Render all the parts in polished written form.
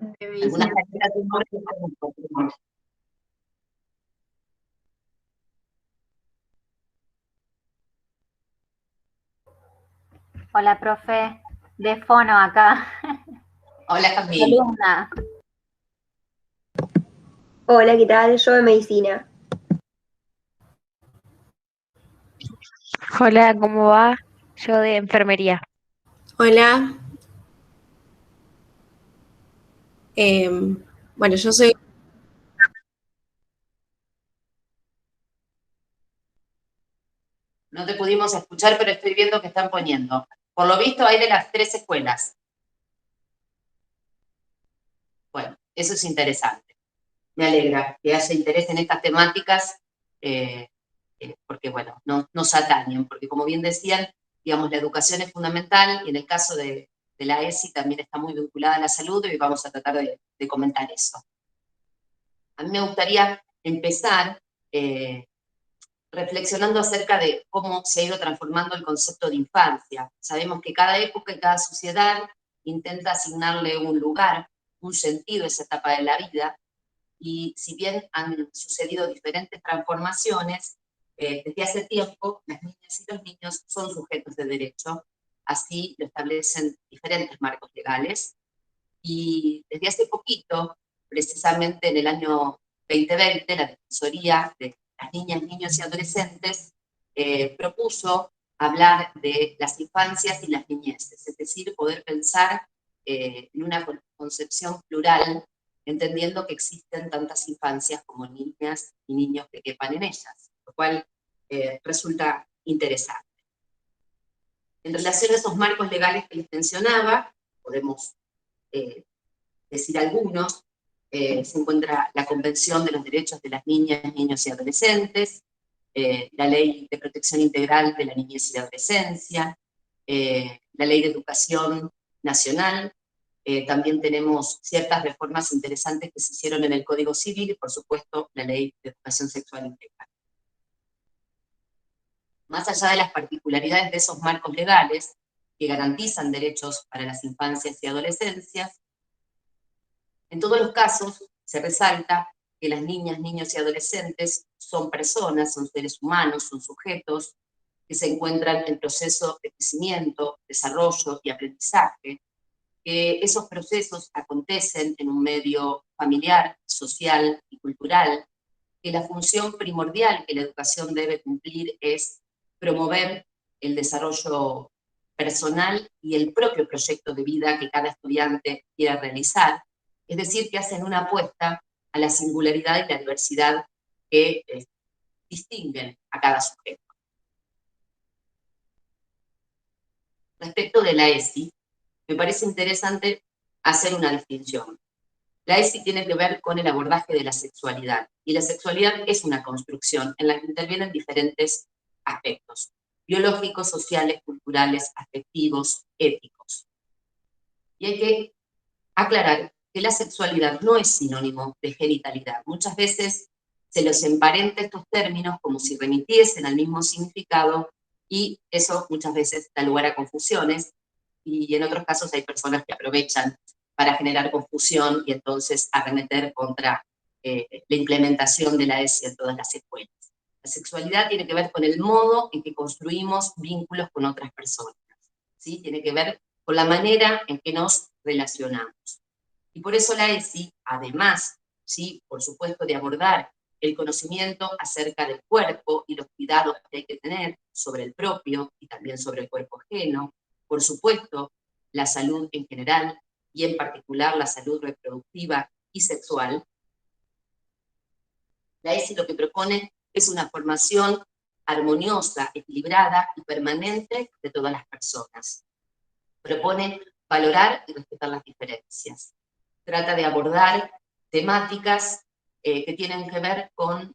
de Algunas medicina. carreras de nombre que tenemos. Hola, profe. De fono acá. Hola, Camil. Alumna. Hola, ¿qué tal? Yo de medicina. Hola, ¿cómo va? Yo de enfermería. Hola. Bueno, yo soy... No te pudimos escuchar, pero estoy viendo que están poniendo. Por lo visto hay de las 3 escuelas. Bueno, eso es interesante. Me alegra que haya interés en estas temáticas, porque, bueno, nos atañen, porque como bien decían, digamos, la educación es fundamental y en el caso de la ESI también está muy vinculada a la salud y vamos a tratar de comentar eso. A mí me gustaría empezar reflexionando acerca de cómo se ha ido transformando el concepto de infancia. Sabemos que cada época y cada sociedad intenta asignarle un lugar, un sentido a esa etapa de la vida, y si bien han sucedido diferentes transformaciones, desde hace tiempo las niñas y los niños son sujetos de derecho, así lo establecen diferentes marcos legales, y desde hace poquito, precisamente en el año 2020, la Defensoría de las Niñas, Niños y Adolescentes propuso hablar de las infancias y las niñeces, es decir, poder pensar en una concepción plural, entendiendo que existen tantas infancias como niñas y niños que quepan en ellas, lo cual resulta interesante. En relación a esos marcos legales que les mencionaba, podemos decir algunos, se encuentra la Convención de los Derechos de las Niñas, Niños y Adolescentes, la Ley de Protección Integral de la Niñez y la Adolescencia, la Ley de Educación Nacional, también tenemos ciertas reformas interesantes que se hicieron en el Código Civil y, por supuesto, la Ley de Educación Sexual Integral. Más allá de las particularidades de esos marcos legales que garantizan derechos para las infancias y adolescencias, en todos los casos se resalta que las niñas, niños y adolescentes son personas, son seres humanos, son sujetos que se encuentran en proceso de crecimiento, desarrollo y aprendizaje, que esos procesos acontecen en un medio familiar, social y cultural, que la función primordial que la educación debe cumplir es promover el desarrollo personal y el propio proyecto de vida que cada estudiante quiera realizar, es decir, que hacen una apuesta a la singularidad y la diversidad que distinguen a cada sujeto. Respecto de la ESI, me parece interesante hacer una distinción. La ESI tiene que ver con el abordaje de la sexualidad, y la sexualidad es una construcción en la que intervienen diferentes aspectos, biológicos, sociales, culturales, afectivos, éticos. Y hay que aclarar que la sexualidad no es sinónimo de genitalidad. Muchas veces se los emparenta estos términos como si remitiesen al mismo significado, y eso muchas veces da lugar a confusiones, y en otros casos hay personas que aprovechan para generar confusión y entonces arremeter contra la implementación de la ESI en todas las escuelas. La sexualidad tiene que ver con el modo en que construimos vínculos con otras personas, ¿sí? Tiene que ver con la manera en que nos relacionamos. Y por eso la ESI, además, ¿sí?, por supuesto, de abordar el conocimiento acerca del cuerpo y los cuidados que hay que tener sobre el propio y también sobre el cuerpo ajeno, por supuesto, la salud en general y en particular la salud reproductiva y sexual, la ESI lo que propone es una formación armoniosa, equilibrada y permanente de todas las personas. Propone valorar y respetar las diferencias. Trata de abordar temáticas que tienen que ver con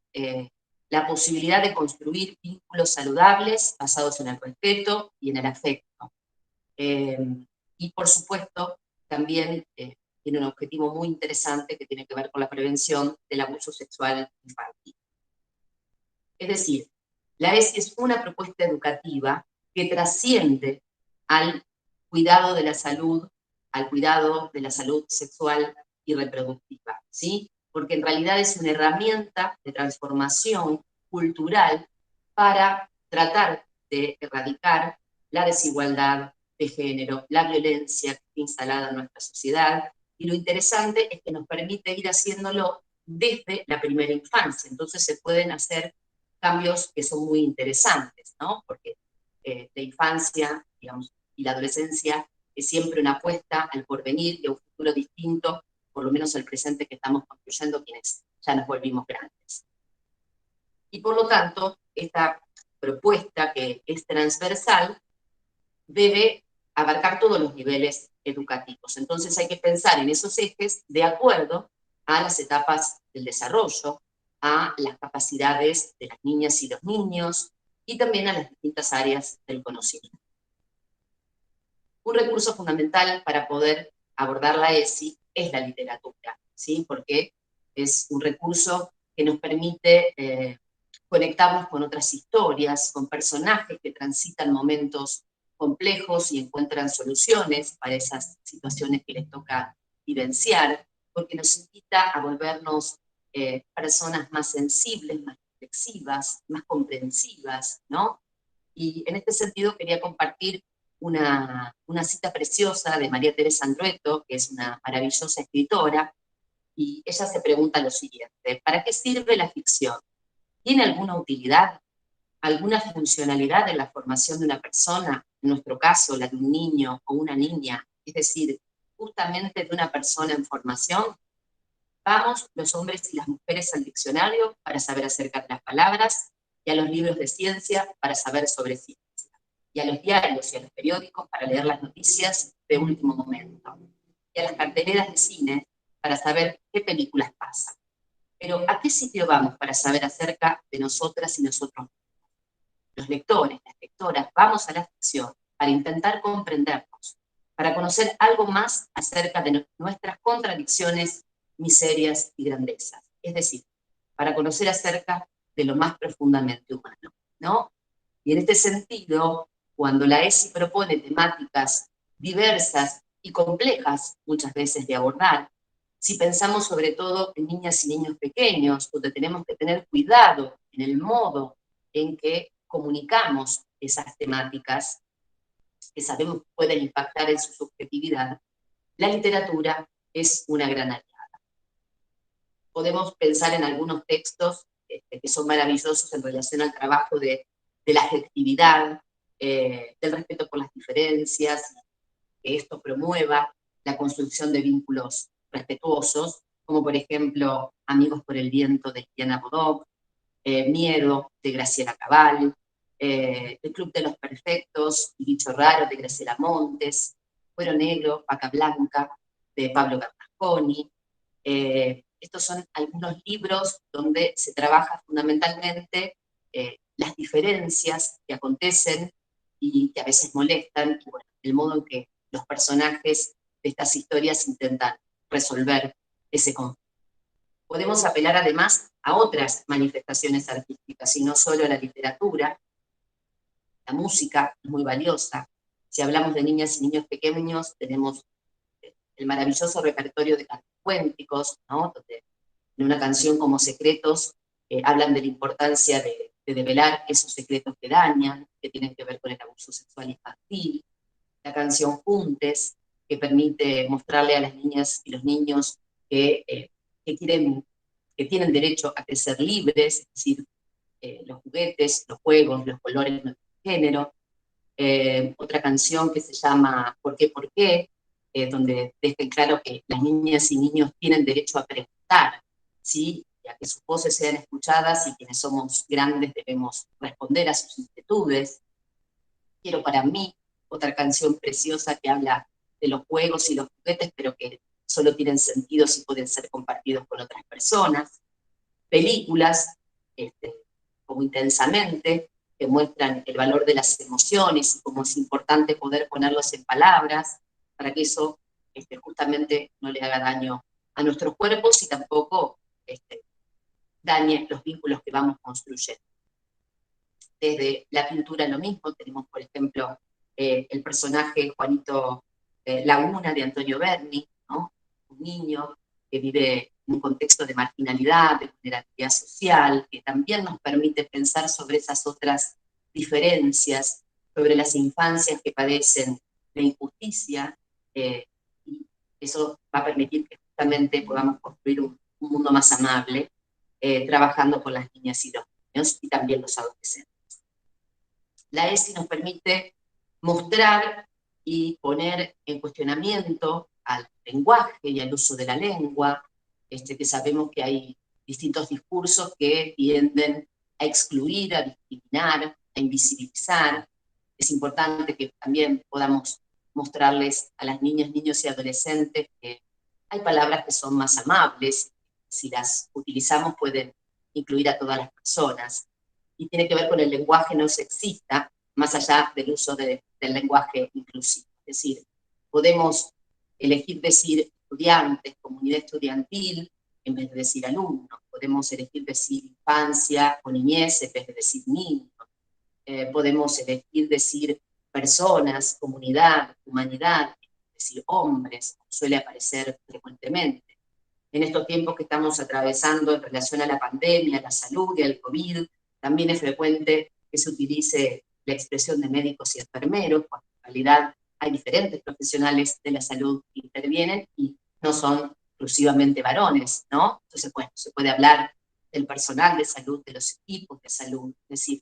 la posibilidad de construir vínculos saludables basados en el respeto y en el afecto. Y por supuesto, también tiene un objetivo muy interesante que tiene que ver con la prevención del abuso sexual infantil. Es decir, la ESI es una propuesta educativa que trasciende al cuidado de la salud, al cuidado de la salud sexual y reproductiva, ¿sí? Porque en realidad es una herramienta de transformación cultural para tratar de erradicar la desigualdad de género, la violencia que está instalada en nuestra sociedad, y lo interesante es que nos permite ir haciéndolo desde la primera infancia, entonces se pueden hacer cambios que son muy interesantes, ¿no? Porque la infancia, digamos, y la adolescencia es siempre una apuesta al porvenir y a un futuro distinto, por lo menos el presente que estamos construyendo quienes ya nos volvimos grandes. Y por lo tanto, esta propuesta que es transversal debe abarcar todos los niveles educativos. Entonces hay que pensar en esos ejes de acuerdo a las etapas del desarrollo, a las capacidades de las niñas y los niños, y también a las distintas áreas del conocimiento. Un recurso fundamental para poder abordar la ESI es la literatura, ¿sí? Porque es un recurso que nos permite conectarnos con otras historias, con personajes que transitan momentos complejos y encuentran soluciones para esas situaciones que les toca vivenciar, porque nos invita a volvernos personas más sensibles, más reflexivas, más comprensivas, ¿no? Y en este sentido quería compartir una cita preciosa de María Teresa Andrueto, que es una maravillosa escritora, y ella se pregunta lo siguiente: ¿para qué sirve la ficción? ¿Tiene alguna utilidad, alguna funcionalidad en la formación de una persona, en nuestro caso la de un niño o una niña, es decir, justamente de una persona en formación? Vamos los hombres y las mujeres al diccionario para saber acerca de las palabras, y a los libros de ciencia para saber sobre ciencia, y a los diarios y a los periódicos para leer las noticias de último momento, y a las carteleras de cine para saber qué películas pasan. Pero ¿a qué sitio vamos para saber acerca de nosotras y nosotros? Los lectores, las lectoras, vamos a la ficción para intentar comprendernos, para conocer algo más acerca de nuestras contradicciones, miserias y grandezas. Es decir, para conocer acerca de lo más profundamente humano, ¿no? Y en este sentido, cuando la ESI propone temáticas diversas y complejas muchas veces de abordar, si pensamos sobre todo en niñas y niños pequeños, donde tenemos que tener cuidado en el modo en que comunicamos esas temáticas que sabemos que pueden impactar en su subjetividad, la literatura es una gran aliada. Podemos pensar en algunos textos que son maravillosos en relación al trabajo de la afectividad, del respeto por las diferencias, que esto promueva la construcción de vínculos respetuosos, como por ejemplo Amigos por el viento de Diana Bodog, Miedo de Graciela Cabal, El Club de los Perfectos y Bicho Raro de Graciela Montes, Cuero Negro, Vaca Blanca de Pablo Bernasconi. Estos son algunos libros donde se trabaja fundamentalmente las diferencias que acontecen y que a veces molestan, y bueno, el modo en que los personajes de estas historias intentan resolver ese conflicto. Podemos apelar además a otras manifestaciones artísticas, y no solo a la literatura. La música es muy valiosa. Si hablamos de niñas y niños pequeños, tenemos el maravilloso repertorio de cantos cuénticos, ¿no? Donde en una canción como Secretos hablan de la importancia de develar esos secretos que dañan, que tienen que ver con el abuso sexual infantil. La canción Juntes, que permite mostrarle a las niñas y los niños que tienen derecho a crecer libres, es decir, los juguetes, los juegos, los colores no tienen género. Otra canción que se llama ¿Por qué? ¿Por qué? Donde deja claro que las niñas y niños tienen derecho a preguntar, ¿sí? Y a que sus voces sean escuchadas, y quienes somos grandes debemos responder a sus inquietudes. Quiero para mí, otra canción preciosa que habla de los juegos y los juguetes, pero que solo tienen sentido si pueden ser compartidos con otras personas. Películas, como Intensamente, que muestran el valor de las emociones y cómo es importante poder ponerlos en palabras para que eso justamente no le haga daño a nuestros cuerpos y tampoco dañe los vínculos que vamos construyendo. Desde la pintura lo mismo, tenemos por ejemplo el personaje Juanito Laguna de Antonio Berni, ¿no? Un niño que vive en un contexto de marginalidad, de vulnerabilidad social, que también nos permite pensar sobre esas otras diferencias, sobre las infancias que padecen la injusticia, y eso va a permitir que justamente podamos construir un mundo más amable, trabajando con las niñas y los niños, y también los adolescentes. La ESI nos permite mostrar y poner en cuestionamiento al lenguaje y al uso de la lengua, que sabemos que hay distintos discursos que tienden a excluir, a discriminar, a invisibilizar. Es importante que también podamos mostrarles a las niñas, niños y adolescentes que hay palabras que son más amables, si las utilizamos pueden incluir a todas las personas, y tiene que ver con el lenguaje no sexista, más allá del uso del lenguaje inclusivo. Es decir, podemos elegir decir estudiantes, comunidad estudiantil, en vez de decir alumnos. Podemos elegir decir infancia o niñez en vez de decir niño. Podemos elegir decir personas, comunidad, humanidad, decir hombres, como suele aparecer frecuentemente. En estos tiempos que estamos atravesando en relación a la pandemia, a la salud y al COVID, también es frecuente que se utilice la expresión de médicos y enfermeros, cuando en realidad hay diferentes profesionales de la salud que intervienen y no son exclusivamente varones, ¿no? Entonces, bueno, se puede hablar del personal de salud, de los equipos de salud, es decir,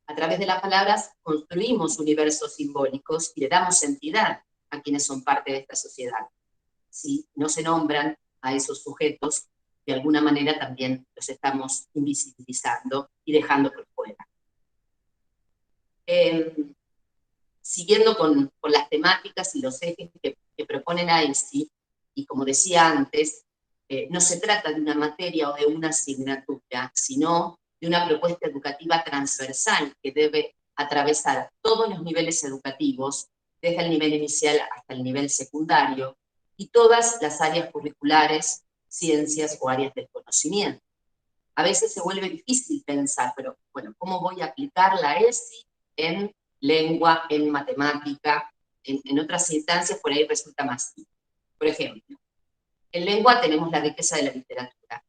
a través de las palabras construimos universos simbólicos y le damos entidad a quienes son parte de esta sociedad. Si no se nombran a esos sujetos, de alguna manera también los estamos invisibilizando y dejando por fuera. Siguiendo con las temáticas y los ejes que proponen AESI, y como decía antes, no se trata de una materia o de una asignatura, sino de una propuesta educativa transversal que debe atravesar todos los niveles educativos, desde el nivel inicial hasta el nivel secundario, y todas las áreas curriculares, ciencias o áreas del conocimiento. A veces se vuelve difícil pensar, pero bueno, ¿cómo voy a aplicar la ESI en lengua, en matemática? En otras instancias por ahí resulta más simple. Por ejemplo, en lengua tenemos la riqueza de la literatura.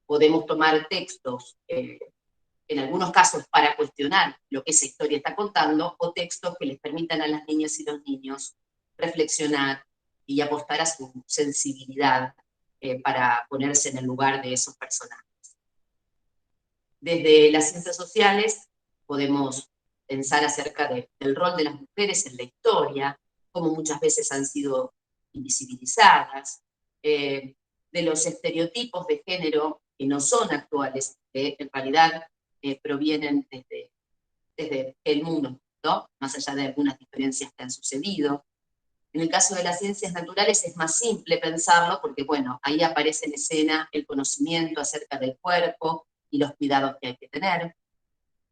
Podemos tomar textos, en algunos casos para cuestionar lo que esa historia está contando, o textos que les permitan a las niñas y los niños reflexionar y apostar a su sensibilidad para ponerse en el lugar de esos personajes. Desde las ciencias sociales podemos pensar acerca del rol de las mujeres en la historia, cómo muchas veces han sido invisibilizadas, de los estereotipos de género que no son actuales, que en realidad provienen desde el mundo, ¿no? Más allá de algunas diferencias que han sucedido. En el caso de las ciencias naturales es más simple pensarlo porque, bueno, ahí aparece en escena el conocimiento acerca del cuerpo y los cuidados que hay que tener.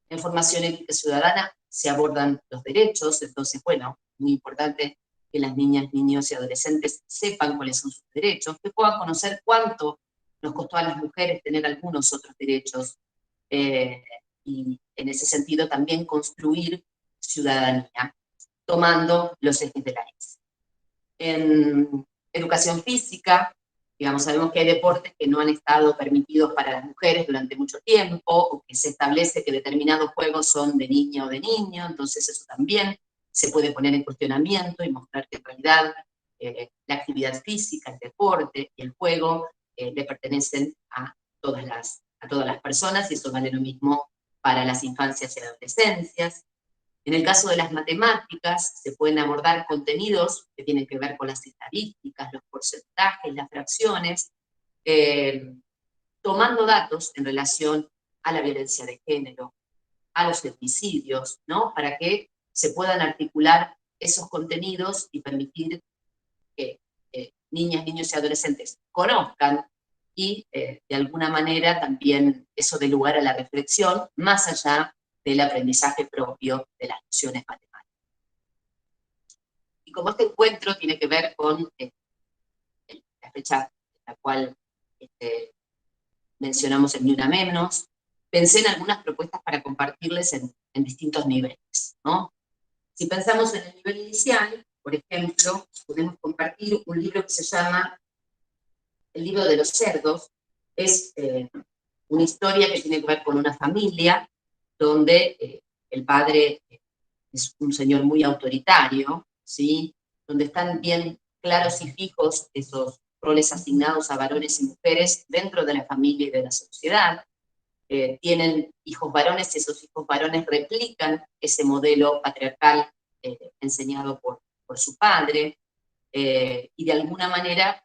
En formación ética ciudadana se abordan los derechos, entonces, bueno, muy importante que las niñas, niños y adolescentes sepan cuáles son sus derechos, que puedan conocer cuánto nos costó a las mujeres tener algunos otros derechos, y en ese sentido también construir ciudadanía, tomando los ejes de la ESI. En educación física, digamos, sabemos que hay deportes que no han estado permitidos para las mujeres durante mucho tiempo, o que se establece que determinados juegos son de niña o de niño, entonces eso también se puede poner en cuestionamiento y mostrar que en realidad la actividad física, el deporte y el juego le pertenecen a todas las personas, y eso vale lo mismo para las infancias y adolescencias. En el caso de las matemáticas, se pueden abordar contenidos que tienen que ver con las estadísticas, los porcentajes, las fracciones, tomando datos en relación a la violencia de género, a los femicidios, ¿no? Para que se puedan articular esos contenidos y permitir que niñas, niños y adolescentes conozcan y de alguna manera también eso dé lugar a la reflexión, más allá del aprendizaje propio de las nociones matemáticas. Y como este encuentro tiene que ver con la fecha en la cual mencionamos el Ni Una Menos, pensé en algunas propuestas para compartirles en distintos niveles, ¿no? Si pensamos en el nivel inicial, por ejemplo, podemos compartir un libro que se llama El libro de los cerdos es una historia que tiene que ver con una familia donde el padre es un señor muy autoritario, ¿sí? Donde están bien claros y fijos esos roles asignados a varones y mujeres dentro de la familia y de la sociedad. Tienen hijos varones y esos hijos varones replican ese modelo patriarcal enseñado por su padre, y de alguna manera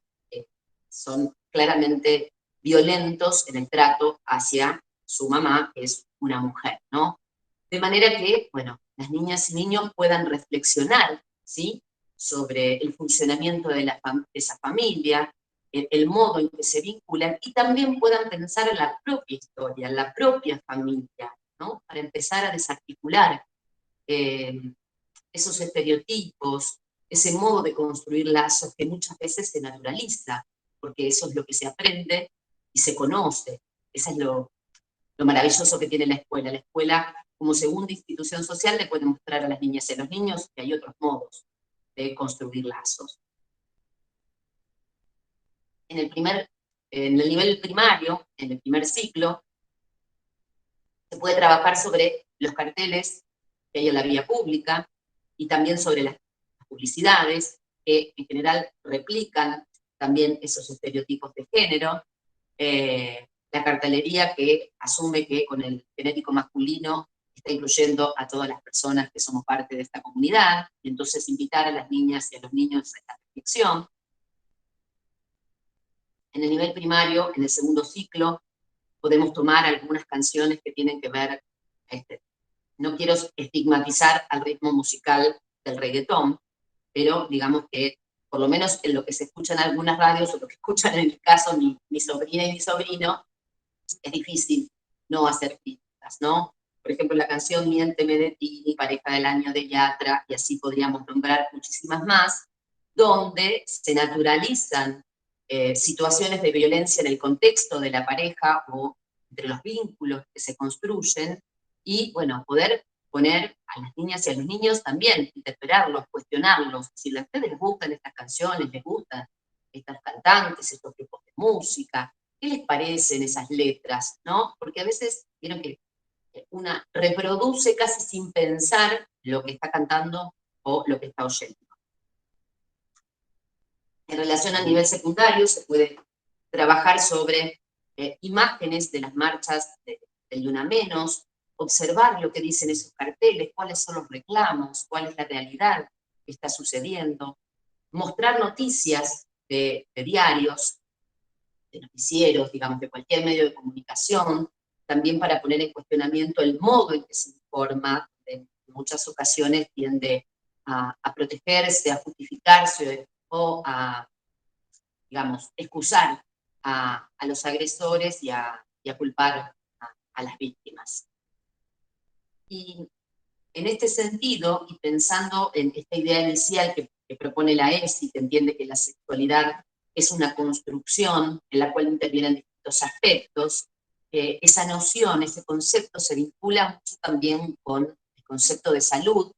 son claramente violentos en el trato hacia su mamá, que es una mujer, ¿no? De manera que, bueno, las niñas y niños puedan reflexionar, ¿sí?, sobre el funcionamiento de esa familia, el modo en que se vinculan, y también puedan pensar en la propia historia, en la propia familia, ¿no? Para empezar a desarticular esos estereotipos, ese modo de construir lazos que muchas veces se naturaliza, porque eso es lo que se aprende y se conoce. Eso es lo maravilloso que tiene la escuela. La escuela, como segunda institución social, le puede mostrar a las niñas y a los niños que hay otros modos de construir lazos. En el nivel primario, en el primer ciclo, se puede trabajar sobre los carteles que hay en la vía pública y también sobre las publicidades, que en general replican también esos estereotipos de género. La cartelería que asume que con el genético masculino está incluyendo a todas las personas que somos parte de esta comunidad, y entonces invitar a las niñas y a los niños a esta reflexión. En el nivel primario, en el segundo ciclo, podemos tomar algunas canciones que tienen que ver, no quiero estigmatizar al ritmo musical del reggaetón, pero digamos que por lo menos en lo que se escucha en algunas radios, o lo que escuchan en mi caso mi sobrina y mi sobrino, es difícil no hacer críticas, ¿no? Por ejemplo, la canción Miénteme de ti, Pareja del Año de Yatra, y así podríamos nombrar muchísimas más, donde se naturalizan situaciones de violencia en el contexto de la pareja o entre los vínculos que se construyen, y bueno, poder poner a las niñas y a los niños también, interpelarlos, cuestionarlos, si a ustedes les gustan estas canciones, les gustan estas cantantes, estos grupos de música, ¿qué les parecen esas letras? ¿No? Porque a veces, vieron que una reproduce casi sin pensar lo que está cantando o lo que está oyendo. En relación al nivel secundario, se puede trabajar sobre imágenes de las marchas del Ni Una Menos, observar lo que dicen esos carteles, cuáles son los reclamos, cuál es la realidad que está sucediendo, mostrar noticias de diarios, de noticieros, digamos, de cualquier medio de comunicación, también para poner en cuestionamiento el modo en que se informa, en muchas ocasiones tiende a protegerse, a justificarse o a, digamos, excusar a los agresores y a culpar a las víctimas. Y en este sentido, y pensando en esta idea inicial que propone la ESI, que entiende que la sexualidad es una construcción en la cual intervienen distintos aspectos, esa noción, ese concepto se vincula mucho también con el concepto de salud,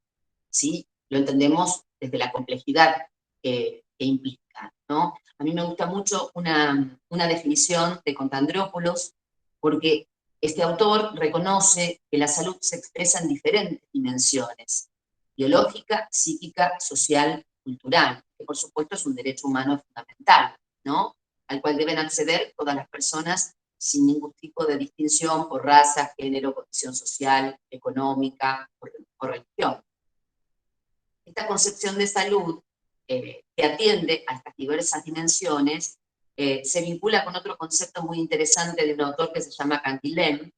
¿sí? Lo entendemos desde la complejidad que implica, ¿no? A mí me gusta mucho una definición de Contandrópolos, porque este autor reconoce que la salud se expresa en diferentes dimensiones: biológica, psíquica, social, cultural, que por supuesto es un derecho humano fundamental, ¿no?, al cual deben acceder todas las personas sin ningún tipo de distinción por raza, género, condición social, económica o religión. Esta concepción de salud, que atiende a estas diversas dimensiones, se vincula con otro concepto muy interesante de un autor que se llama Canguilhem,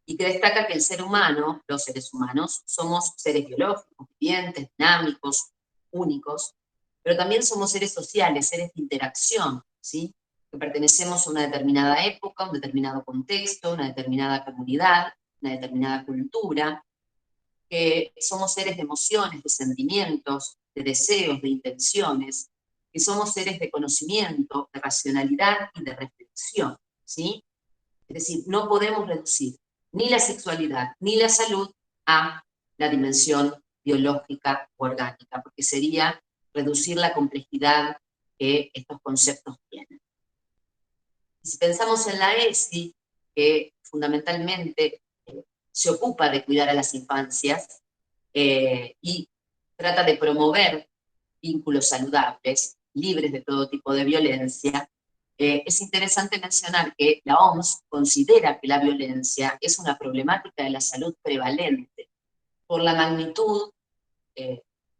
y que destaca que el ser humano, los seres humanos, somos seres biológicos, vivientes, dinámicos, únicos, pero también somos seres sociales, seres de interacción, ¿sí?, que pertenecemos a una determinada época, un determinado contexto, una determinada comunidad, una determinada cultura, que somos seres de emociones, de sentimientos, de deseos, de intenciones, que somos seres de conocimiento, de racionalidad y de reflexión, ¿sí? Es decir, no podemos reducir ni la sexualidad ni la salud a la dimensión biológica o orgánica, porque sería reducir la complejidad que estos conceptos tienen. Y si pensamos en la ESI, que fundamentalmente se ocupa de cuidar a las infancias y trata de promover vínculos saludables, libres de todo tipo de violencia, es interesante mencionar que la OMS considera que la violencia es una problemática de la salud prevalente por la magnitud,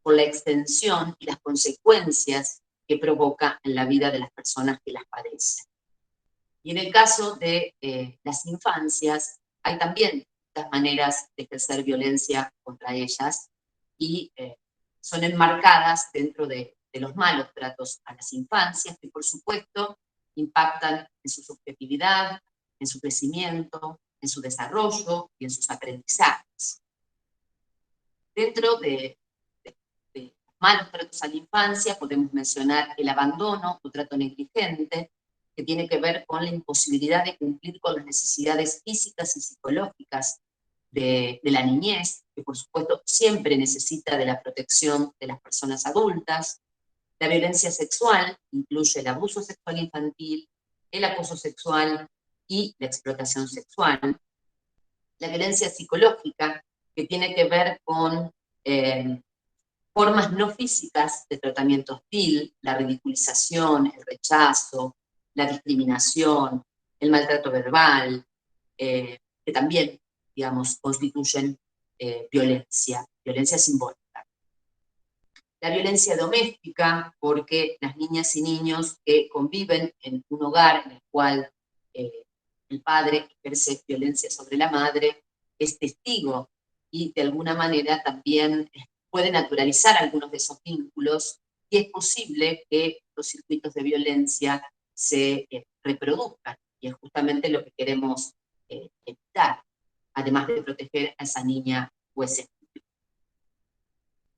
por la extensión y las consecuencias que provoca en la vida de las personas que las padecen. Y en el caso de las infancias, hay también distintas maneras de ejercer violencia contra ellas y son enmarcadas dentro de los malos tratos a las infancias, que por supuesto impactan en su subjetividad, en su crecimiento, en su desarrollo y en sus aprendizajes. Dentro de malos tratos a la infancia podemos mencionar el abandono o trato negligente, que tiene que ver con la imposibilidad de cumplir con las necesidades físicas y psicológicas de la niñez, que por supuesto siempre necesita de la protección de las personas adultas. La violencia sexual incluye el abuso sexual infantil, el acoso sexual y la explotación sexual. La violencia psicológica, que tiene que ver con formas no físicas de tratamiento hostil, la ridiculización, el rechazo, la discriminación, el maltrato verbal, que también, digamos, constituyen violencia simbólica. La violencia doméstica, porque las niñas y niños que conviven en un hogar en el cual el padre ejerce violencia sobre la madre, es testigo y de alguna manera también puede naturalizar algunos de esos vínculos, y es posible que los circuitos de violencia se reproduzcan, y es justamente lo que queremos evitar, además de proteger a esa niña o ese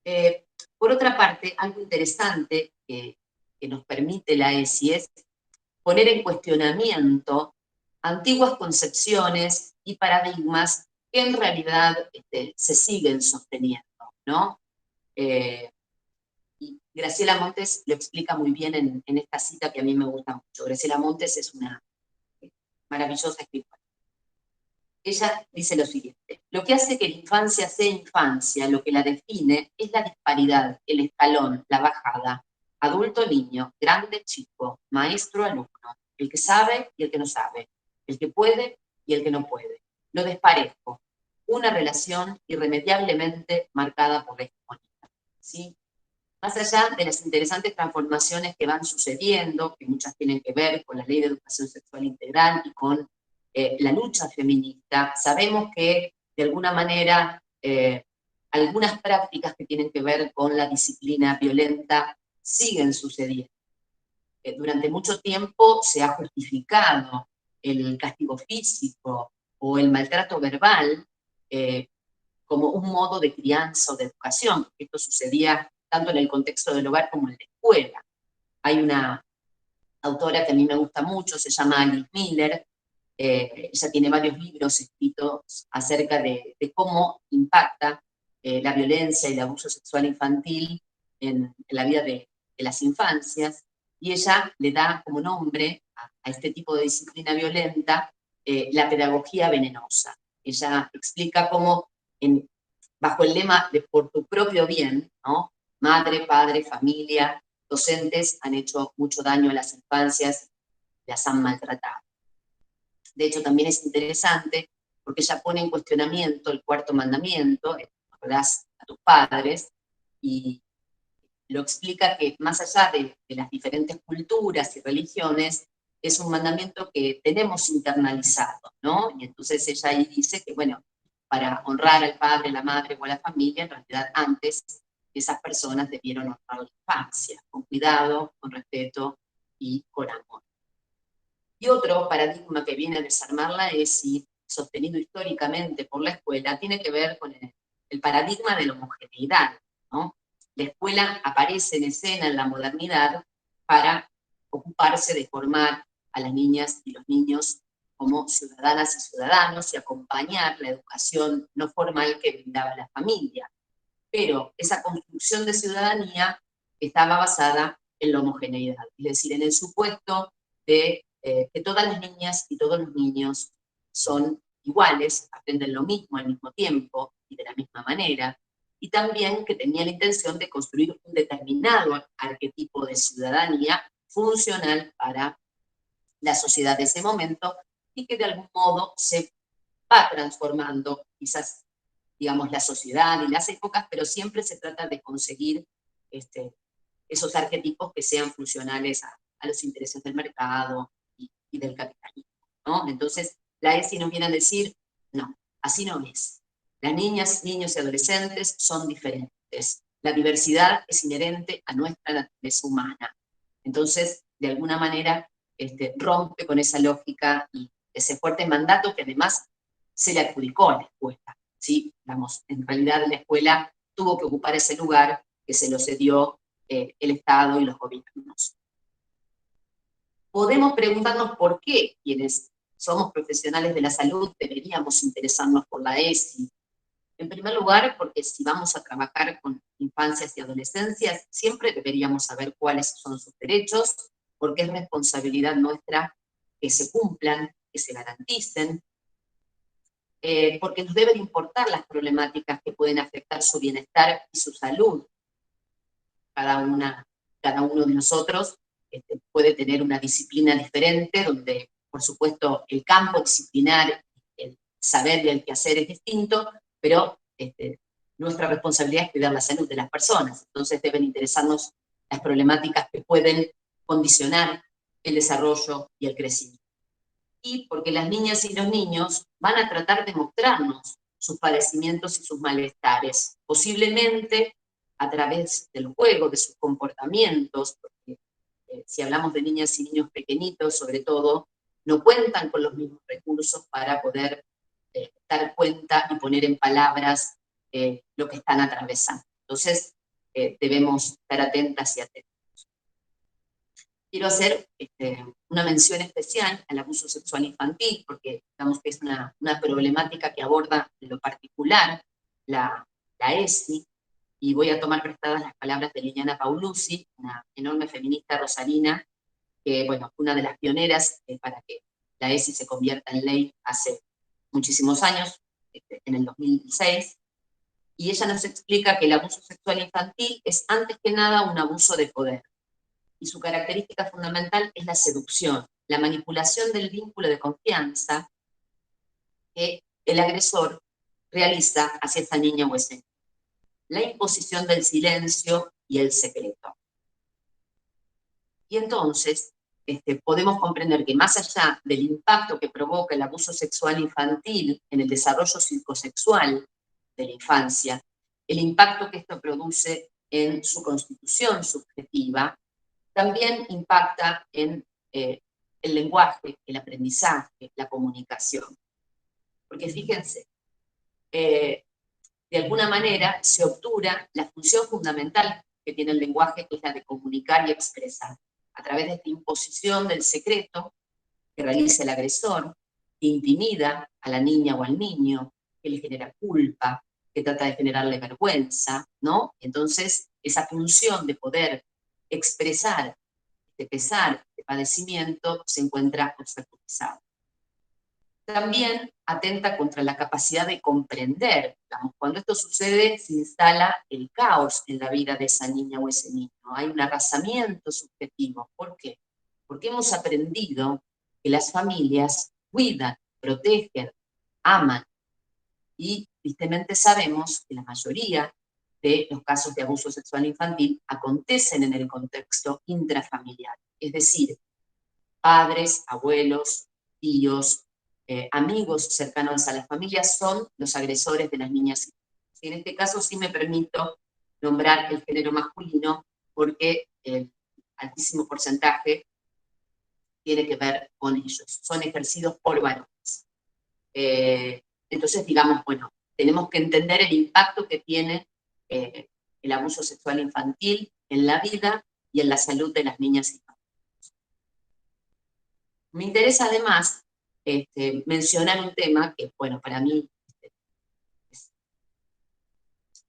niño. Por otra parte, algo interesante que nos permite la ESI es poner en cuestionamiento antiguas concepciones y paradigmas que en realidad se siguen sosteniendo, ¿no? Y Graciela Montes lo explica muy bien en esta cita que a mí me gusta mucho. Graciela Montes es una maravillosa escritora. Ella dice lo siguiente: lo que hace que la infancia sea infancia, lo que la define, es la disparidad, el escalón, la bajada, adulto-niño, grande-chico, maestro-alumno, el que sabe y el que no sabe, el que puede y el que no puede, lo desparejo, una relación irremediablemente marcada por la hegemonía, ¿sí? Más allá de las interesantes transformaciones que van sucediendo, que muchas tienen que ver con la Ley de Educación Sexual Integral y con la lucha feminista, sabemos que de alguna manera algunas prácticas que tienen que ver con la disciplina violenta siguen sucediendo. Durante mucho tiempo se ha justificado el castigo físico o el maltrato verbal como un modo de crianza o de educación. Esto sucedía tanto en el contexto del hogar como en la escuela. Hay una autora que a mí me gusta mucho, se llama Alice Miller. Ella tiene varios libros escritos acerca de cómo impacta la violencia y el abuso sexual infantil en la vida de las infancias, y ella le da como nombre a este tipo de disciplina violenta la pedagogía venenosa. Ella explica cómo, bajo el lema de por tu propio bien, ¿no? Madre, padre, familia, docentes han hecho mucho daño a las infancias, las han maltratado. De hecho, también es interesante porque ella pone en cuestionamiento el cuarto mandamiento: honrarás a tus padres, y lo explica que más allá de las diferentes culturas y religiones, es un mandamiento que tenemos internalizado, ¿no? Y entonces ella ahí dice que, bueno, para honrar al padre, a la madre o a la familia, en realidad antes esas personas debieron honrar la infancia, con cuidado, con respeto y con amor. Y otro paradigma que viene a desarmar la ESI, sostenido históricamente por la escuela, tiene que ver con el paradigma de la homogeneidad, ¿no? La escuela aparece en escena en la modernidad para ocuparse de formar a las niñas y los niños como ciudadanas y ciudadanos y acompañar la educación no formal que brindaba la familia. Pero esa construcción de ciudadanía estaba basada en la homogeneidad, es decir, en el supuesto de que todas las niñas y todos los niños son iguales, aprenden lo mismo al mismo tiempo y de la misma manera, y también que tenía la intención de construir un determinado arquetipo de ciudadanía funcional para la sociedad de ese momento y que de algún modo se va transformando, quizás, digamos, la sociedad y las épocas, pero siempre se trata de conseguir esos arquetipos que sean funcionales a los intereses del mercado y del capitalismo, ¿no? Entonces, la ESI nos viene a decir, no, así no es. Las niñas, niños y adolescentes son diferentes. La diversidad es inherente a nuestra naturaleza humana. Entonces, de alguna manera, rompe con esa lógica y ese fuerte mandato que además se le adjudicó a la escuela, ¿sí? Digamos, en realidad la escuela tuvo que ocupar ese lugar que se lo cedió el Estado y los gobiernos. Podemos preguntarnos por qué quienes somos profesionales de la salud deberíamos interesarnos por la ESI. En primer lugar, porque si vamos a trabajar con infancias y adolescencias, siempre deberíamos saber cuáles son sus derechos, porque es responsabilidad nuestra que se cumplan, que se garanticen, porque nos deben importar las problemáticas que pueden afectar su bienestar y su salud. Cada uno de nosotros puede tener una disciplina diferente, donde, por supuesto, el campo disciplinar, el saber y el quehacer es distinto, pero nuestra responsabilidad es cuidar la salud de las personas. Entonces deben interesarnos las problemáticas que pueden condicionar el desarrollo y el crecimiento. Y porque las niñas y los niños van a tratar de mostrarnos sus padecimientos y sus malestares, posiblemente a través del juego, de sus comportamientos, porque si hablamos de niñas y niños pequeñitos, sobre todo, no cuentan con los mismos recursos para poder dar cuenta y poner en palabras lo que están atravesando. Entonces, debemos estar atentas y atentos. Quiero hacer una mención especial al abuso sexual infantil, porque digamos que es una problemática que aborda en lo particular la ESI, y voy a tomar prestadas las palabras de Liliana Paulucci, una enorme feminista rosarina, que bueno, fue una de las pioneras para que la ESI se convierta en ley hace muchísimos años, en el 2006, y ella nos explica que el abuso sexual infantil es antes que nada un abuso de poder, y su característica fundamental es la seducción, la manipulación del vínculo de confianza que el agresor realiza hacia esa niña o ese niño. La imposición del silencio y el secreto. Y entonces podemos comprender que más allá del impacto que provoca el abuso sexual infantil en el desarrollo psicosexual de la infancia, el impacto que esto produce en su constitución subjetiva, también impacta en el lenguaje, el aprendizaje, la comunicación. Porque fíjense, de alguna manera se obtura la función fundamental que tiene el lenguaje, que es la de comunicar y expresar, a través de esta imposición del secreto que realiza el agresor, que intimida a la niña o al niño, que le genera culpa, que trata de generarle vergüenza, ¿no? Entonces, esa función de poder expresar este pesar, este padecimiento, se encuentra obstaculizada. También atenta contra la capacidad de comprender. Digamos, cuando esto sucede, se instala el caos en la vida de esa niña o ese niño. Hay un arrasamiento subjetivo. ¿Por qué? Porque hemos aprendido que las familias cuidan, protegen, aman. Y tristemente sabemos que la mayoría de los casos de abuso sexual infantil acontecen en el contexto intrafamiliar. Es decir, padres, abuelos, tíos, amigos cercanos a las familias son los agresores de las niñas. Y en este caso sí me permito nombrar el género masculino porque el altísimo porcentaje tiene que ver con ellos, son ejercidos por varones. Entonces, digamos, bueno, tenemos que entender el impacto que tiene el abuso sexual infantil en la vida y en la salud de las niñas y niños. Me interesa además mencionar un tema que, bueno, para mí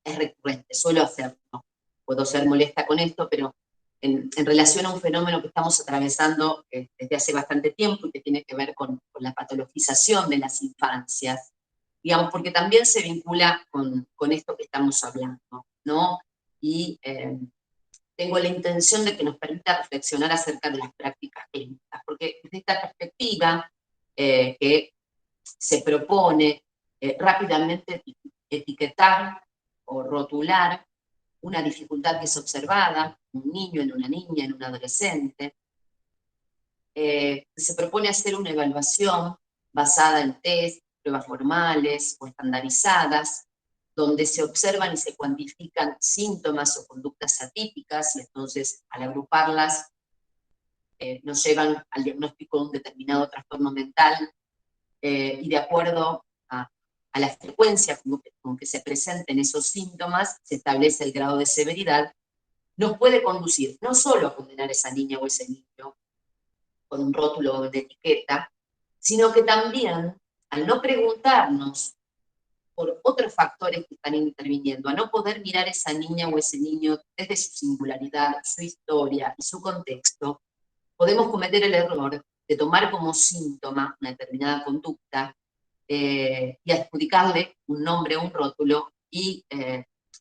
es recurrente, suelo hacerlo. Puedo ser molesta con esto, pero en relación a un fenómeno que estamos atravesando desde hace bastante tiempo y que tiene que ver con la patologización de las infancias, digamos, porque también se vincula con esto que estamos hablando, ¿no? Y tengo la intención de que nos permita reflexionar acerca de las prácticas clínicas, porque desde esta perspectiva que se propone rápidamente etiquetar o rotular una dificultad que es observada, en un niño, en una niña, en un adolescente, se propone hacer una evaluación basada en test, pruebas formales o estandarizadas, donde se observan y se cuantifican síntomas o conductas atípicas, y entonces al agruparlas nos llevan al diagnóstico de un determinado trastorno mental, y de acuerdo a la frecuencia con que se presenten esos síntomas, se establece el grado de severidad, nos puede conducir no solo a condenar a esa niña o ese niño con un rótulo de etiqueta, sino que también, al no preguntarnos por otros factores que están interviniendo, a no poder mirar a esa niña o ese niño desde su singularidad, su historia y su contexto, podemos cometer el error de tomar como síntoma una determinada conducta y adjudicarle un nombre o un rótulo y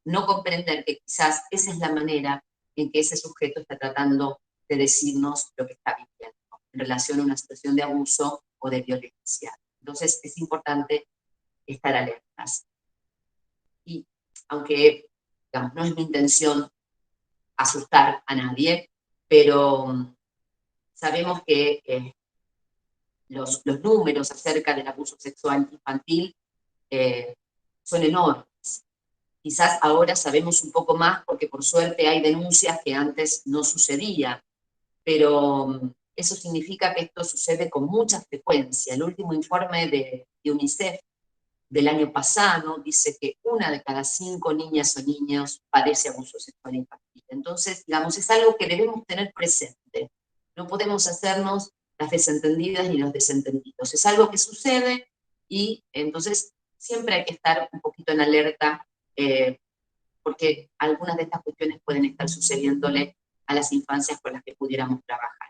no comprender que quizás esa es la manera en que ese sujeto está tratando de decirnos lo que está viviendo en relación a una situación de abuso o de violencia. Entonces es importante estar alertas. Y aunque, digamos, no es mi intención asustar a nadie, pero sabemos que los números acerca del abuso sexual infantil son enormes. Quizás ahora sabemos un poco más porque por suerte hay denuncias que antes no sucedía, pero eso significa que esto sucede con mucha frecuencia. El último informe de UNICEF del año pasado dice que 1 de cada 5 niñas o niños padece abuso sexual infantil. Entonces, digamos, es algo que debemos tener presente. No podemos hacernos las desentendidas ni los desentendidos. Es algo que sucede y entonces siempre hay que estar un poquito en alerta porque algunas de estas cuestiones pueden estar sucediéndole a las infancias con las que pudiéramos trabajar.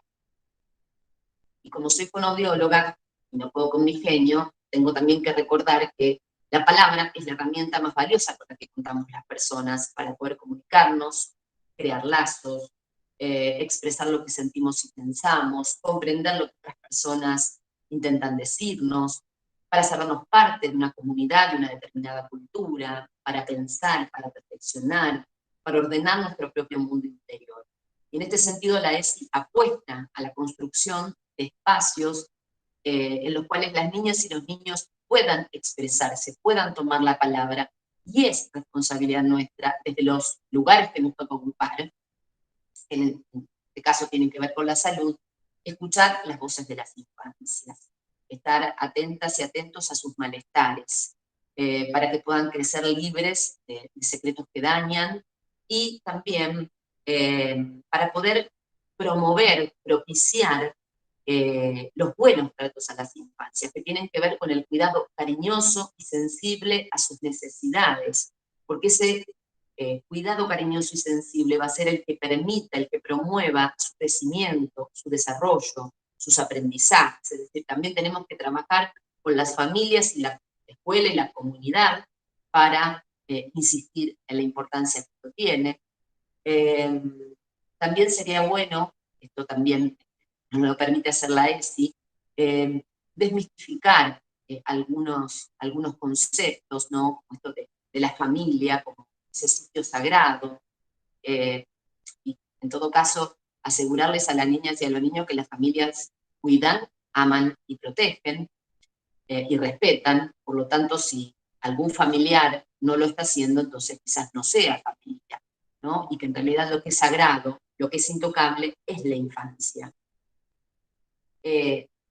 Y como soy fonoaudióloga y no puedo con mi genio, tengo también que recordar que la palabra es la herramienta más valiosa con la que contamos las personas para poder comunicarnos, crear lazos, expresar lo que sentimos y pensamos, comprender lo que otras personas intentan decirnos, para hacernos parte de una comunidad, de una determinada cultura, para pensar, para reflexionar, para ordenar nuestro propio mundo interior. Y en este sentido la ESI apuesta a la construcción de espacios en los cuales las niñas y los niños puedan expresarse, puedan tomar la palabra, y es responsabilidad nuestra, desde los lugares que nos toca ocupar, en este caso tienen que ver con la salud, escuchar las voces de las infancias, estar atentas y atentos a sus malestares, para que puedan crecer libres de secretos que dañan, y también para poder promover, propiciar los buenos tratos a las infancias, que tienen que ver con el cuidado cariñoso y sensible a sus necesidades, porque ese cuidado cariñoso y sensible va a ser el que permita, el que promueva su crecimiento, su desarrollo, sus aprendizajes. Es decir, también tenemos que trabajar con las familias y la escuela y la comunidad para insistir en la importancia que esto tiene. También sería bueno, esto también nos lo permite hacer la ESI, desmistificar algunos conceptos, ¿no? Esto de la familia como ese sitio sagrado, y en todo caso asegurarles a las niñas y a los niños que las familias cuidan, aman y protegen y respetan. Por lo tanto, si algún familiar no lo está haciendo, entonces quizás no sea familia, ¿no? Y que en realidad lo que es sagrado, lo que es intocable, es la infancia.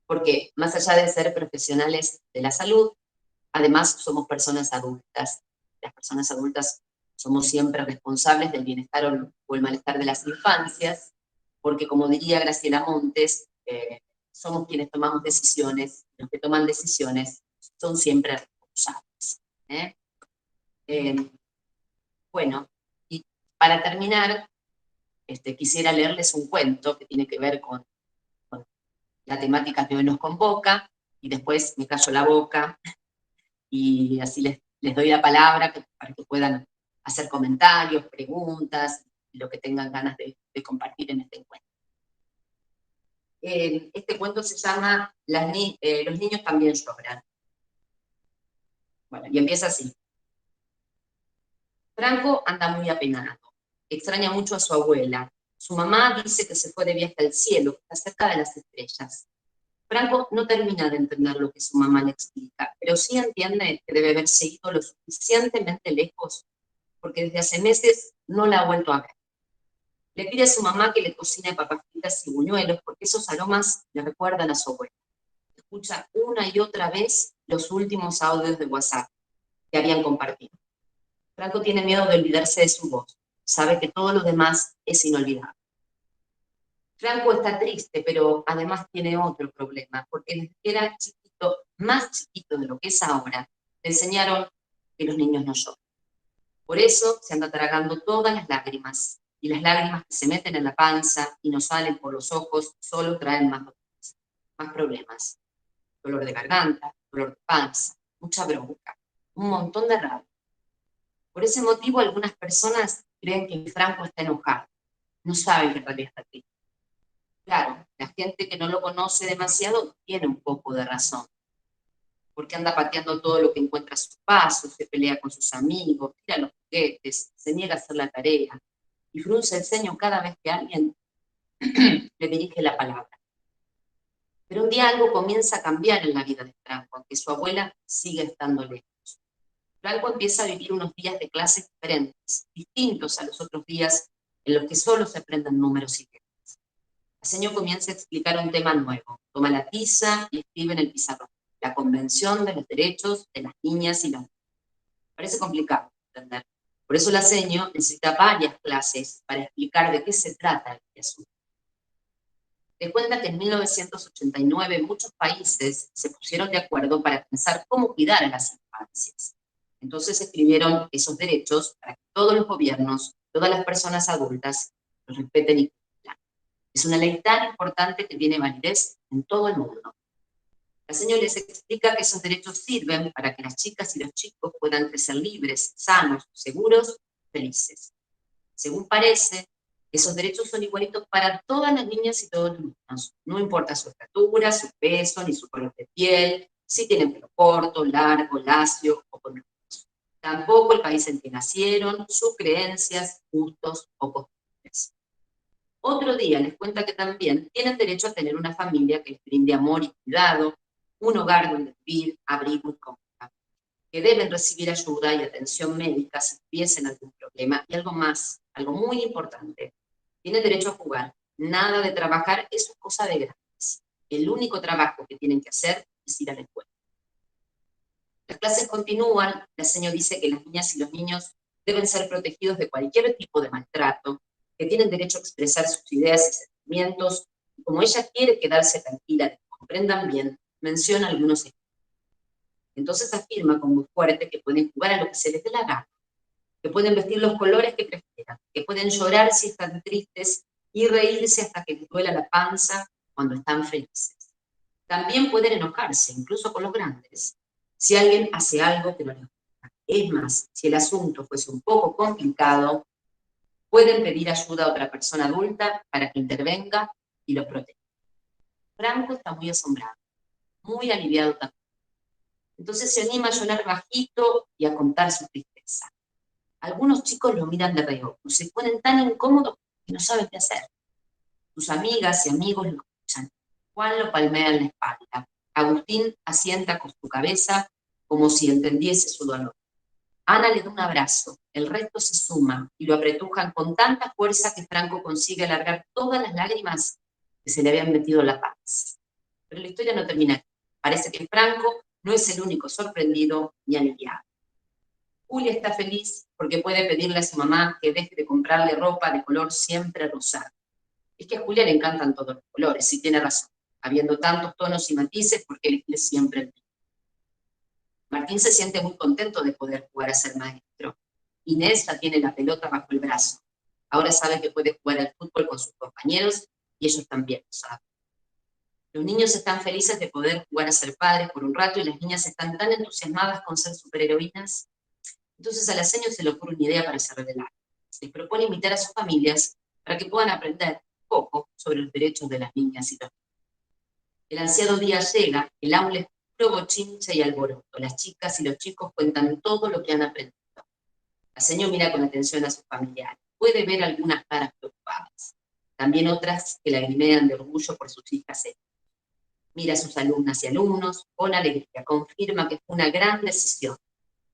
Porque más allá de ser profesionales de la salud, además somos personas adultas. Las personas adultas somos siempre responsables del bienestar o el malestar de las infancias, porque como diría Graciela Montes, somos quienes tomamos decisiones, los que toman decisiones son siempre responsables. Bueno, y para terminar, quisiera leerles un cuento que tiene que ver con la temática que hoy nos convoca, y después me callo la boca, y así les doy la palabra para que puedan hacer comentarios, preguntas, lo que tengan ganas de compartir en este encuentro. Este cuento se llama Los niños también lloran. Bueno, y empieza así. Franco anda muy apenado, extraña mucho a su abuela. Su mamá dice que se fue de viaje al cielo, que está cerca de las estrellas. Franco no termina de entender lo que su mamá le explica, pero sí entiende que debe haberse ido lo suficientemente lejos, porque desde hace meses no la ha vuelto a ver. Le pide a su mamá que le cocine papas fritas y buñuelos, porque esos aromas le recuerdan a su abuela. Escucha una y otra vez los últimos audios de WhatsApp que habían compartido. Franco tiene miedo de olvidarse de su voz. Sabe que todo lo demás es inolvidable. Franco está triste, pero además tiene otro problema, porque desde que era chiquito, más chiquito de lo que es ahora, le enseñaron que los niños no lloran. Por eso se anda tragando todas las lágrimas, y las lágrimas que se meten en la panza y no salen por los ojos solo traen más problemas. Dolor de garganta, dolor de panza, mucha bronca, un montón de rabia. Por ese motivo algunas personas creen que Franco está enojado, no saben que en realidad está triste. Claro, la gente que no lo conoce demasiado tiene un poco de razón, porque anda pateando todo lo que encuentra a sus pasos, se pelea con sus amigos, tira los juguetes, se niega a hacer la tarea, y frunce el ceño cada vez que alguien le dirige la palabra. Pero un día algo comienza a cambiar en la vida de Franco, aunque su abuela sigue estando lejos. Franco empieza a vivir unos días de clases diferentes, distintos a los otros días en los que solo se aprenden números y letras. La señora comienza a explicar un tema nuevo, toma la tiza y escribe en el pizarrón, la Convención de los Derechos de las Niñas y los Niños. Parece complicado de entender. Por eso la señora necesita varias clases para explicar de qué se trata este asunto. Te cuenta que en 1989 muchos países se pusieron de acuerdo para pensar cómo cuidar a las infancias. Entonces escribieron esos derechos para que todos los gobiernos, todas las personas adultas, los respeten y cumplan. Es una ley tan importante que tiene validez en todo el mundo. La señora les explica que esos derechos sirven para que las chicas y los chicos puedan crecer libres, sanos, seguros, felices. Según parece, esos derechos son igualitos para todas las niñas y todos los niños. No importa su estatura, su peso, ni su color de piel, si tienen pelo corto, largo, lacio o con rulos. Tampoco el país en que nacieron, sus creencias, gustos o costumbres. Otro día les cuenta que también tienen derecho a tener una familia que les brinde amor y cuidado, un hogar donde vivir, abrigo y comida, que deben recibir ayuda y atención médica si tuviesen algún problema, y algo más, algo muy importante, tienen derecho a jugar, nada de trabajar, eso es cosa de grandes. El único trabajo que tienen que hacer es ir a la escuela. Las clases continúan, la señora dice que las niñas y los niños deben ser protegidos de cualquier tipo de maltrato, que tienen derecho a expresar sus ideas y sentimientos, y como ella quiere quedarse tranquila de que comprendan bien, menciona algunos ejemplos. Entonces afirma con muy fuerte que pueden jugar a lo que se les dé la gana, que pueden vestir los colores que prefieran, que pueden llorar si están tristes y reírse hasta que les duela la panza cuando están felices. También pueden enojarse, incluso con los grandes, si alguien hace algo que no les gusta. Es más, si el asunto fuese un poco complicado, pueden pedir ayuda a otra persona adulta para que intervenga y los proteja. Franco está muy asombrado, muy aliviado también. Entonces se anima a llorar bajito y a contar su tristeza. Algunos chicos lo miran de reojo, se ponen tan incómodos que no saben qué hacer. Sus amigas y amigos lo escuchan. Juan lo palmea en la espalda. Agustín asienta con su cabeza como si entendiese su dolor. Ana le da un abrazo, el resto se suma y lo apretujan con tanta fuerza que Franco consigue alargar todas las lágrimas que se le habían metido en la panza. Pero la historia no termina aquí. Parece que Franco no es el único sorprendido ni aliviado. Julia está feliz porque puede pedirle a su mamá que deje de comprarle ropa de color siempre rosado. Es que a Julia le encantan todos los colores, y tiene razón, habiendo tantos tonos y matices, porque elegirle siempre el mismo. Martín se siente muy contento de poder jugar a ser maestro. Inés ya tiene la pelota bajo el brazo. Ahora sabe que puede jugar al fútbol con sus compañeros y ellos también lo saben. Los niños están felices de poder jugar a ser padres por un rato y las niñas están tan entusiasmadas con ser superheroínas. Entonces a la señora se le ocurre una idea para ese relato. Les propone invitar a sus familias para que puedan aprender un poco sobre los derechos de las niñas y los niños. El ansiado día llega, el aula es puro bochincha y alboroto. Las chicas y los chicos cuentan todo lo que han aprendido. La señora mira con atención a sus familiares. Puede ver algunas caras preocupadas, también otras que lagrimean de orgullo por sus hijas. Mira a sus alumnas y alumnos con alegría, confirma que fue una gran decisión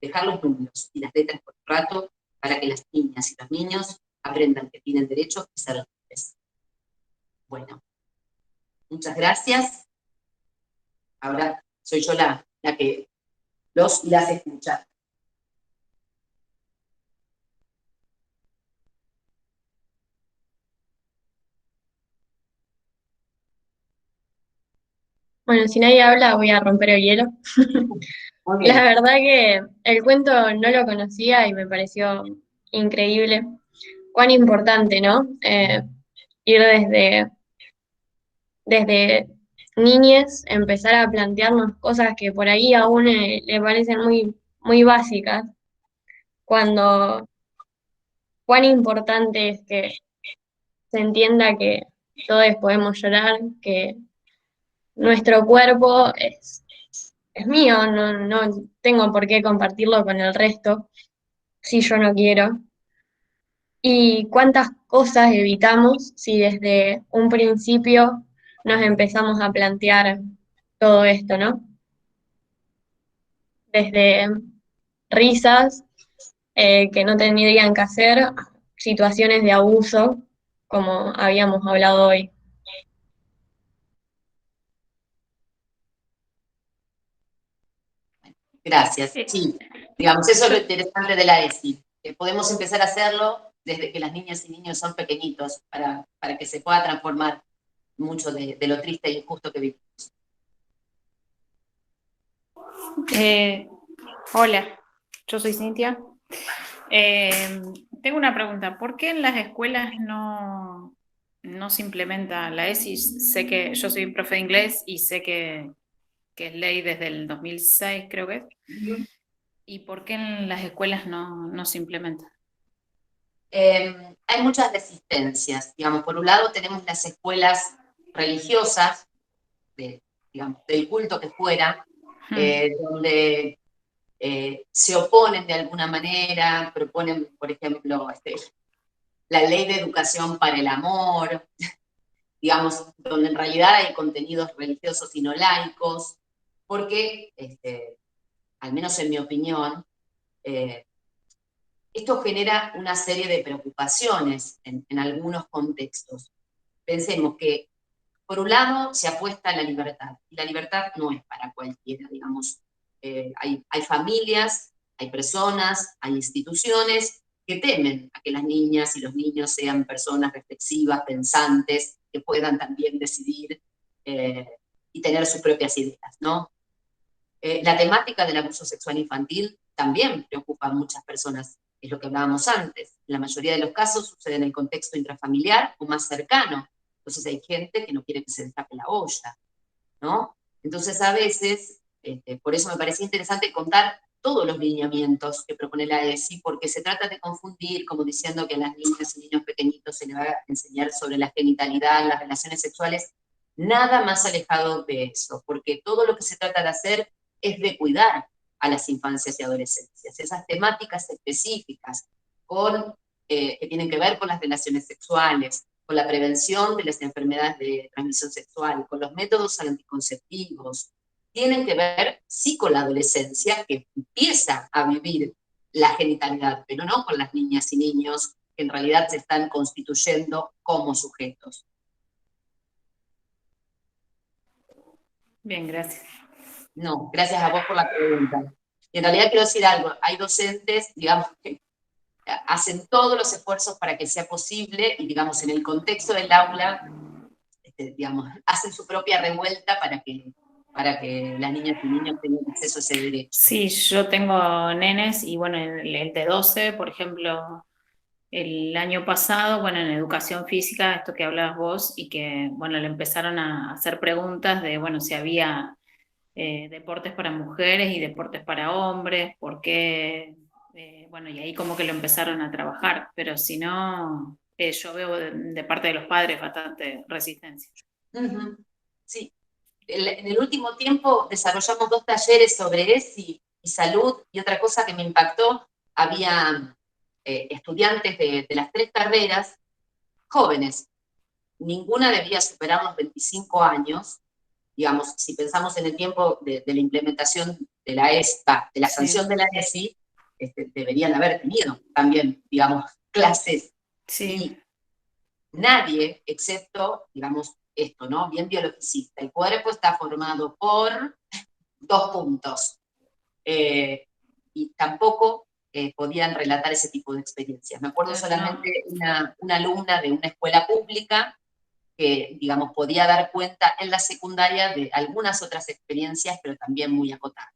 dejar los números y las letras por un rato para que las niñas y los niños aprendan que tienen derecho a ser libres. Bueno, muchas gracias. Ahora soy yo la que los y las escucha. Bueno, si nadie habla, voy a romper el hielo. Muy bien. La verdad que el cuento no lo conocía y me pareció increíble. Cuán importante, ¿no? Ir desde niñez, empezar a plantearnos cosas que por ahí aún le parecen muy, muy básicas, cuando cuán importante es que se entienda que todos podemos llorar, que nuestro cuerpo es mío, no tengo por qué compartirlo con el resto si yo no quiero. Y cuántas cosas evitamos si desde un principio nos empezamos a plantear todo esto, ¿no? Desde risas que no tendrían que hacer, a situaciones de abuso, como habíamos hablado hoy. Gracias. Sí, digamos, eso es lo interesante de la ESI, que podemos empezar a hacerlo desde que las niñas y niños son pequeñitos, para que se pueda transformar mucho de lo triste y injusto que vivimos. Hola, yo soy Cintia. Tengo una pregunta. ¿Por qué en las escuelas no se implementa la ESI? Sé que yo soy profe de inglés y sé que es ley desde el 2006, creo que es. ¿Y por qué en las escuelas no se implementa? Hay muchas resistencias. Digamos, por un lado tenemos las escuelas religiosas, digamos, del culto que fuera, donde se oponen de alguna manera, proponen, por ejemplo, la ley de educación para el amor, digamos, donde en realidad hay contenidos religiosos y no laicos, porque, al menos en mi opinión, esto genera una serie de preocupaciones en algunos contextos. Pensemos que, por un lado, se apuesta a la libertad, y la libertad no es para cualquiera, digamos. Hay familias, hay personas, hay instituciones que temen a que las niñas y los niños sean personas reflexivas, pensantes, que puedan también decidir y tener sus propias ideas, ¿no? La temática del abuso sexual infantil también preocupa a muchas personas, es lo que hablábamos antes. La mayoría de los casos sucede en el contexto intrafamiliar o más cercano. Entonces hay gente que no quiere que se destape la olla, ¿no? Entonces a veces, por eso me parecía interesante contar todos los lineamientos que propone la ESI, porque se trata de confundir, como diciendo que a las niñas y niños pequeñitos se les va a enseñar sobre la genitalidad, las relaciones sexuales, nada más alejado de eso, porque todo lo que se trata de hacer es de cuidar a las infancias y adolescencias. Esas temáticas específicas que tienen que ver con las relaciones sexuales, con la prevención de las enfermedades de transmisión sexual, con los métodos anticonceptivos, tienen que ver sí con la adolescencia que empieza a vivir la genitalidad, pero no con las niñas y niños que en realidad se están constituyendo como sujetos. Bien, gracias. No, gracias a vos por la pregunta. Y en realidad quiero decir algo, hay docentes, digamos, que hacen todos los esfuerzos para que sea posible y, digamos, en el contexto del aula, digamos, hacen su propia revuelta para que las niñas y niños tengan acceso a ese derecho. Sí, yo tengo nenes y bueno, el de 12, por ejemplo, el año pasado, bueno, en educación física, esto que hablabas vos, y que, bueno, le empezaron a hacer preguntas de, bueno, si había deportes para mujeres y deportes para hombres, por qué, bueno, y ahí como que lo empezaron a trabajar, pero si no, yo veo de parte de los padres bastante resistencia. Ujú. Sí, en el último tiempo desarrollamos 2 talleres sobre ESI y salud, y otra cosa que me impactó, había estudiantes de las 3 carreras, jóvenes, ninguna debía superar los 25 años, digamos, si pensamos en el tiempo de la implementación de la ESPA, de la sanción de la ESI, deberían haber tenido también, digamos, clases. Sí. Y nadie, excepto, digamos, esto, ¿no? Bien biologicista. El cuerpo está formado por 2 puntos. Y tampoco podían relatar ese tipo de experiencias. Me acuerdo solamente una alumna de una escuela pública que, digamos, podía dar cuenta en la secundaria de algunas otras experiencias, pero también muy acotadas.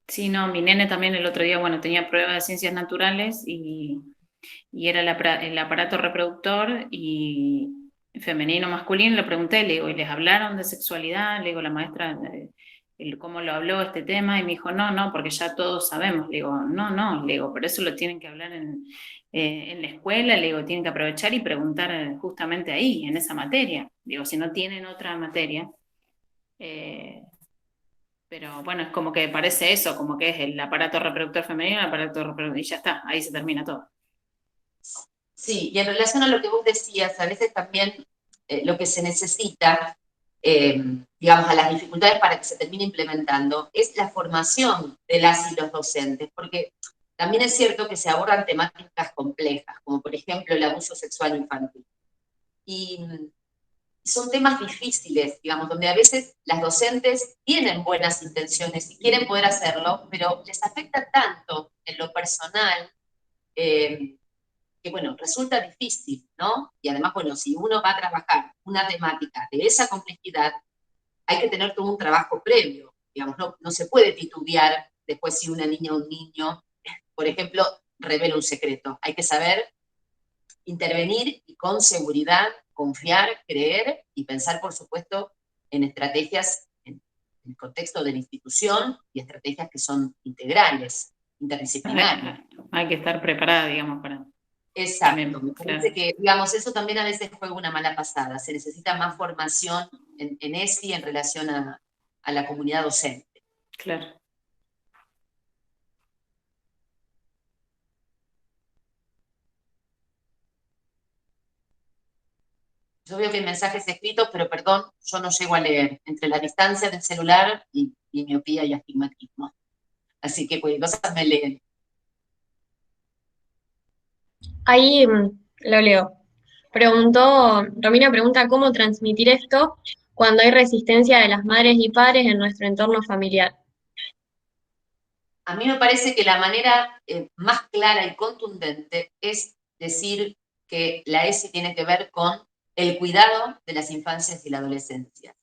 Sí, no, mi nene también el otro día, bueno, tenía prueba de ciencias naturales y era el aparato reproductor y femenino, masculino, le pregunté, le digo, ¿y les hablaron de sexualidad? Le digo, la maestra, ¿cómo lo habló este tema? Y me dijo, no, porque ya todos sabemos. Le digo, no, le digo, pero eso lo tienen que hablar en la escuela, le digo, tienen que aprovechar y preguntar justamente ahí, en esa materia. Digo, si no tienen otra materia. Pero bueno, es como que parece eso, como que es el aparato reproductor femenino, el aparato reproductor, y ya está, ahí se termina todo. Sí, y en relación a lo que vos decías, a veces también lo que se necesita, digamos, a las dificultades para que se termine implementando, es la formación de las y los docentes, porque también es cierto que se abordan temáticas complejas, como por ejemplo el abuso sexual infantil. Y son temas difíciles, digamos, donde a veces las docentes tienen buenas intenciones y quieren poder hacerlo, pero les afecta tanto en lo personal, que bueno, resulta difícil, ¿no? Y además, bueno, si uno va a trabajar una temática de esa complejidad, hay que tener todo un trabajo previo, digamos, no se puede titubear después si una niña o un niño, por ejemplo, revela un secreto. Hay que saber intervenir y con seguridad confiar, creer y pensar, por supuesto, en estrategias en el contexto de la institución y estrategias que son integrales, interdisciplinarias. Hay que estar preparada, digamos, para... Exacto, También, me parece claro. que, digamos, eso también a veces juega una mala pasada. Se necesita más formación en ESI en relación a la comunidad docente. Claro. Yo veo que hay mensajes escritos, pero perdón, yo no llego a leer. Entre la distancia del celular y miopía y astigmatismo. Así que cualquier cosa me leen. Ahí lo leo. Romina pregunta cómo transmitir esto cuando hay resistencia de las madres y padres en nuestro entorno familiar. A mí me parece que la manera más clara y contundente es decir que la ESI tiene que ver con el cuidado de las infancias y la adolescencia.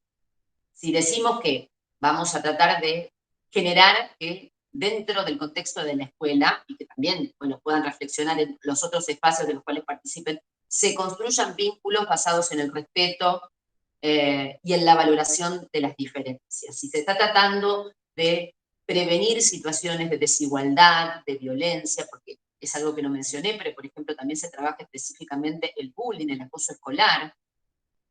Si decimos que vamos a tratar de generar que dentro del contexto de la escuela, y que también bueno, puedan reflexionar en los otros espacios de los cuales participen, se construyan vínculos basados en el respeto y en la valoración de las diferencias. Si se está tratando de prevenir situaciones de desigualdad, de violencia, porque es algo que no mencioné, pero por ejemplo también se trabaja específicamente el bullying, el acoso escolar.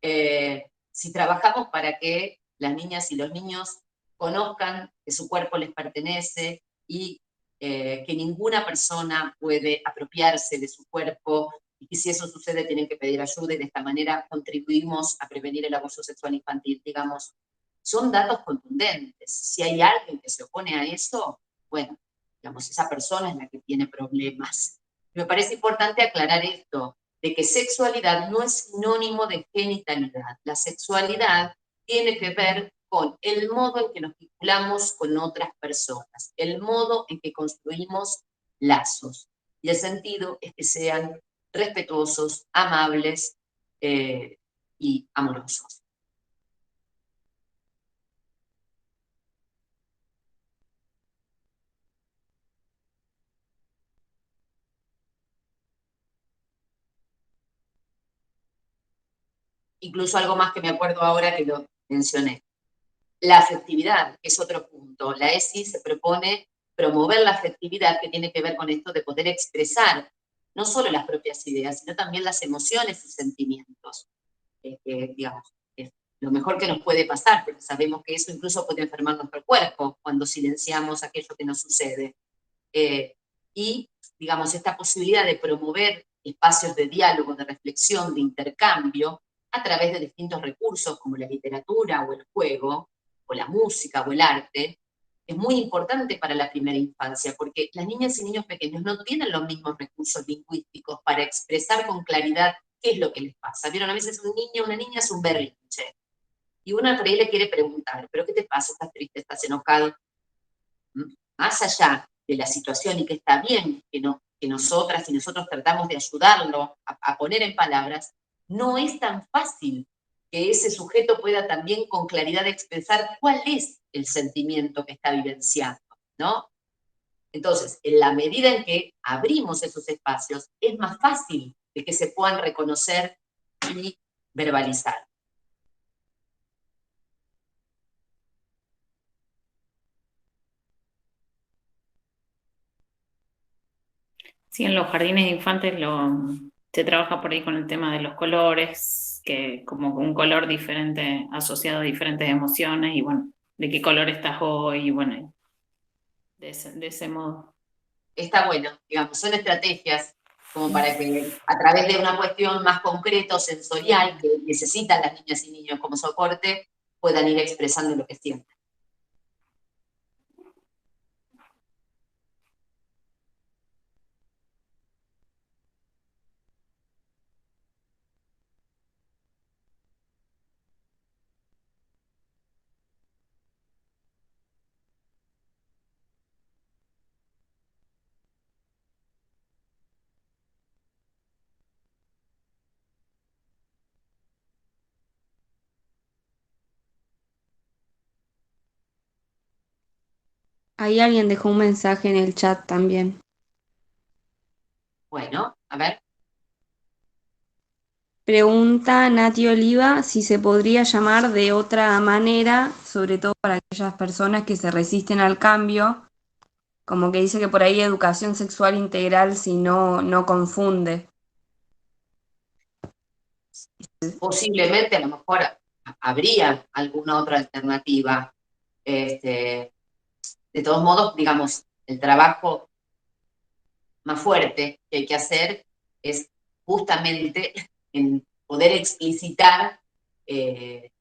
Si trabajamos para que las niñas y los niños conozcan que su cuerpo les pertenece y que ninguna persona puede apropiarse de su cuerpo y que si eso sucede tienen que pedir ayuda y de esta manera contribuimos a prevenir el abuso sexual infantil, digamos, son datos contundentes. Si hay alguien que se opone a eso, bueno, digamos, esa persona es la que tiene problemas. Me parece importante aclarar esto, de que sexualidad no es sinónimo de genitalidad. La sexualidad tiene que ver con el modo en que nos vinculamos con otras personas, el modo en que construimos lazos. Y el sentido es que sean respetuosos, amables y amorosos. incluso algo más que me acuerdo ahora que lo mencioné. La afectividad es otro punto. La ESI se propone promover la afectividad, que tiene que ver con esto de poder expresar no solo las propias ideas, sino también las emociones y sentimientos. Digamos, es lo mejor que nos puede pasar, porque sabemos que eso incluso puede enfermar nuestro cuerpo cuando silenciamos aquello que nos sucede. Y, digamos, esta posibilidad de promover espacios de diálogo, de reflexión, de intercambio, a través de distintos recursos como la literatura o el juego, o la música o el arte, es muy importante para la primera infancia, porque las niñas y niños pequeños no tienen los mismos recursos lingüísticos para expresar con claridad qué es lo que les pasa. ¿Vieron? A veces un niño o una niña es un berrinche, y una por ahí le quiere preguntar, ¿pero qué te pasa? ¿Estás triste? ¿Estás enojado? Más allá de la situación, y que está bien que nosotras y nosotros tratamos de ayudarlo a poner en palabras, no es tan fácil que ese sujeto pueda también con claridad expresar cuál es el sentimiento que está vivenciando, ¿no? Entonces, en la medida en que abrimos esos espacios, es más fácil de que se puedan reconocer y verbalizar. Sí, en los jardines de infantes se trabaja por ahí con el tema de los colores, que como un color diferente asociado a diferentes emociones, y bueno, de qué color estás hoy, y bueno, de ese modo. Está bueno, digamos, son estrategias como para que a través de una cuestión más concreta o sensorial que necesitan las niñas y niños como soporte, puedan ir expresando lo que sienten. Ahí alguien dejó un mensaje en el chat también. Bueno, a ver. Pregunta Nati Oliva si se podría llamar de otra manera, sobre todo para aquellas personas que se resisten al cambio, como que dice que por ahí educación sexual integral si no confunde. Posiblemente a lo mejor habría alguna otra alternativa. De todos modos, digamos, el trabajo más fuerte que hay que hacer es justamente en poder explicitar el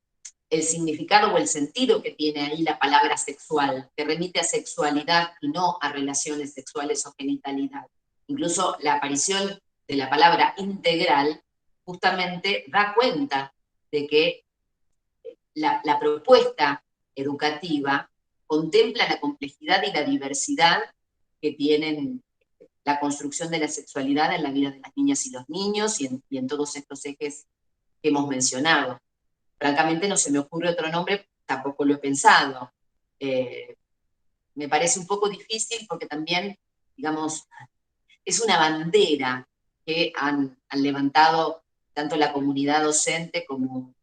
significado o el sentido que tiene ahí la palabra sexual, que remite a sexualidad y no a relaciones sexuales o genitalidad. Incluso la aparición de la palabra integral justamente da cuenta de que la propuesta educativa contempla la complejidad y la diversidad que tienen la construcción de la sexualidad en la vida de las niñas y los niños y en todos estos ejes que hemos mencionado. Francamente no se me ocurre otro nombre, tampoco lo he pensado. Me parece un poco difícil porque también, digamos, es una bandera que han levantado tanto la comunidad docente como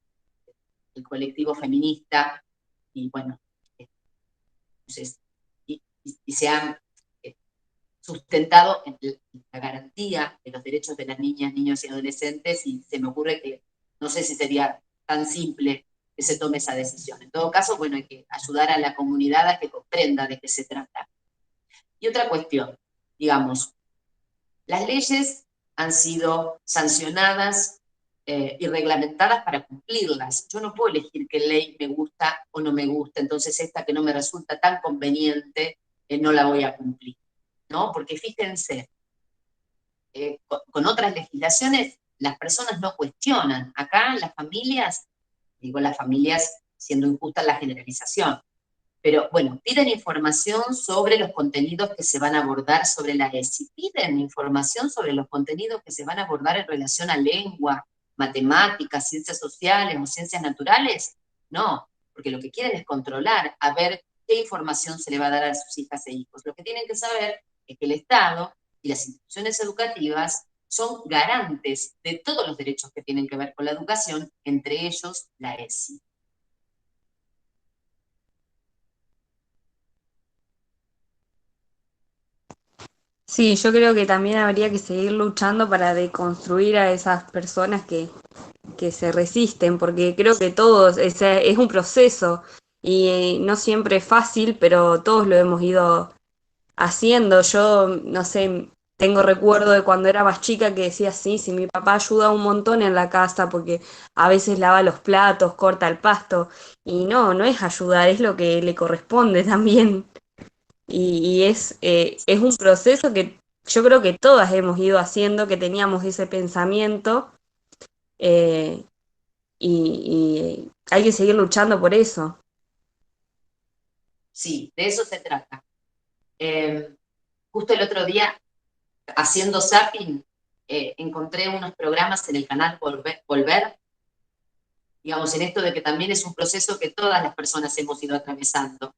el colectivo feminista, y bueno, entonces, y se han sustentado en la garantía de los derechos de las niñas, niños y adolescentes, y se me ocurre que no sé si sería tan simple que se tome esa decisión. En todo caso, bueno, hay que ayudar a la comunidad a que comprenda de qué se trata. Y otra cuestión, digamos, las leyes han sido sancionadas y reglamentadas para cumplirlas. Yo no puedo elegir qué ley me gusta o no me gusta, entonces esta que no me resulta tan conveniente no la voy a cumplir, ¿no? Porque fíjense, con otras legislaciones las personas no cuestionan. Acá las familias, digo las familias siendo injusta la generalización, pero bueno, piden información sobre los contenidos que se van a abordar sobre la ESI, piden información sobre los contenidos que se van a abordar en relación a lengua, matemáticas, ciencias sociales o ciencias naturales. No, porque lo que quieren es controlar, a ver qué información se le va a dar a sus hijas e hijos. Lo que tienen que saber es que el Estado y las instituciones educativas son garantes de todos los derechos que tienen que ver con la educación, entre ellos la ESI. Sí, yo creo que también habría que seguir luchando para deconstruir a esas personas que se resisten, porque creo que todos, es un proceso y no siempre es fácil, pero todos lo hemos ido haciendo. Yo, no sé, tengo recuerdo de cuando era más chica que decía, sí, sí, mi papá ayuda un montón en la casa porque a veces lava los platos, corta el pasto, y no, no es ayudar, es lo que le corresponde también. Y es un proceso que yo creo que todas hemos ido haciendo, que teníamos ese pensamiento, eh, y hay que seguir luchando por eso. Sí, de eso se trata. Justo el otro día, haciendo zapping, encontré unos programas en el canal Volver, digamos, en esto de que también es un proceso que todas las personas hemos ido atravesando.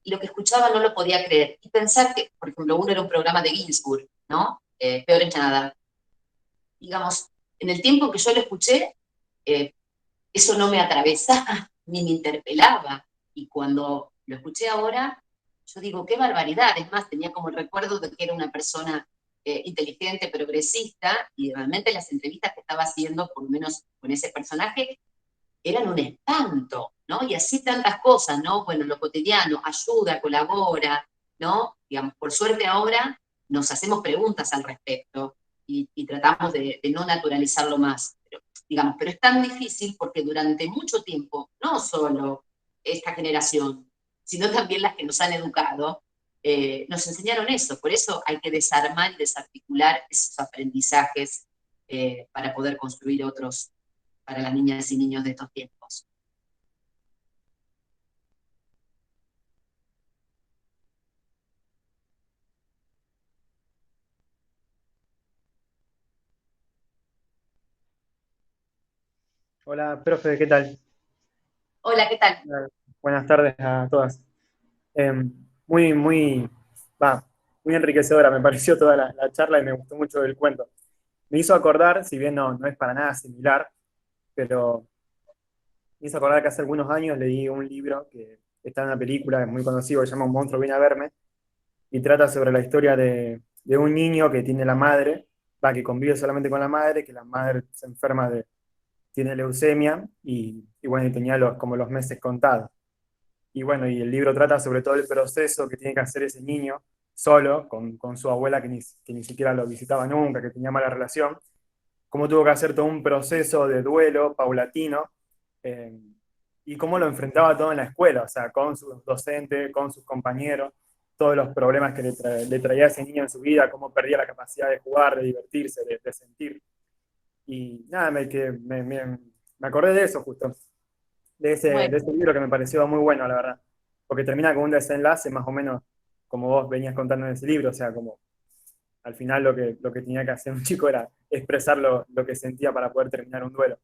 Y lo que escuchaba no lo podía creer. Y pensar que, por ejemplo, uno era un programa de Ginsburg, ¿no? Peor es nada. Digamos, en el tiempo que yo lo escuché, eso no me atravesaba, ni me interpelaba. Y cuando lo escuché ahora, yo digo, qué barbaridad. Es más, tenía como el recuerdo de que era una persona inteligente, progresista, y realmente las entrevistas que estaba haciendo, por lo menos con ese personaje, eran un espanto, ¿no? Y así tantas cosas, ¿no? Bueno, lo cotidiano, ayuda, colabora, ¿no? Digamos, por suerte ahora nos hacemos preguntas al respecto y tratamos de no naturalizarlo más. Digamos, pero es tan difícil porque durante mucho tiempo, no solo esta generación, sino también las que nos han educado, nos enseñaron eso. Por eso hay que desarmar y desarticular esos aprendizajes para poder construir otros para las niñas y niños de estos tiempos. Hola, profe, ¿qué tal? Hola, ¿qué tal? Buenas tardes a todas. Muy, muy, va, muy enriquecedora me pareció toda la charla y me gustó mucho el cuento. Me hizo acordar, si bien no es para nada similar, pero me hizo acordar que hace algunos años leí un libro que está en una película muy conocida que se llama Un monstruo viene a verme, y trata sobre la historia de un niño que tiene la madre, que convive solamente con la madre, que la madre se enferma tiene leucemia y bueno, y tenía como los meses contados. Y bueno, y el libro trata sobre todo el proceso que tiene que hacer ese niño solo, con su abuela que ni siquiera lo visitaba nunca, que tenía mala relación, cómo tuvo que hacer todo un proceso de duelo paulatino, eh, y cómo lo enfrentaba todo en la escuela, o sea, con sus docentes, con sus compañeros, todos los problemas que le traía ese niño en su vida, cómo perdía la capacidad de jugar, de divertirse, de sentir. Y nada, me acordé de eso justo, de Bueno, ese libro que me pareció muy bueno, la verdad, porque termina con un desenlace más o menos como vos venías contando en ese libro, o sea, como al final lo que tenía que hacer un chico era expresar lo que sentía para poder terminar un duelo.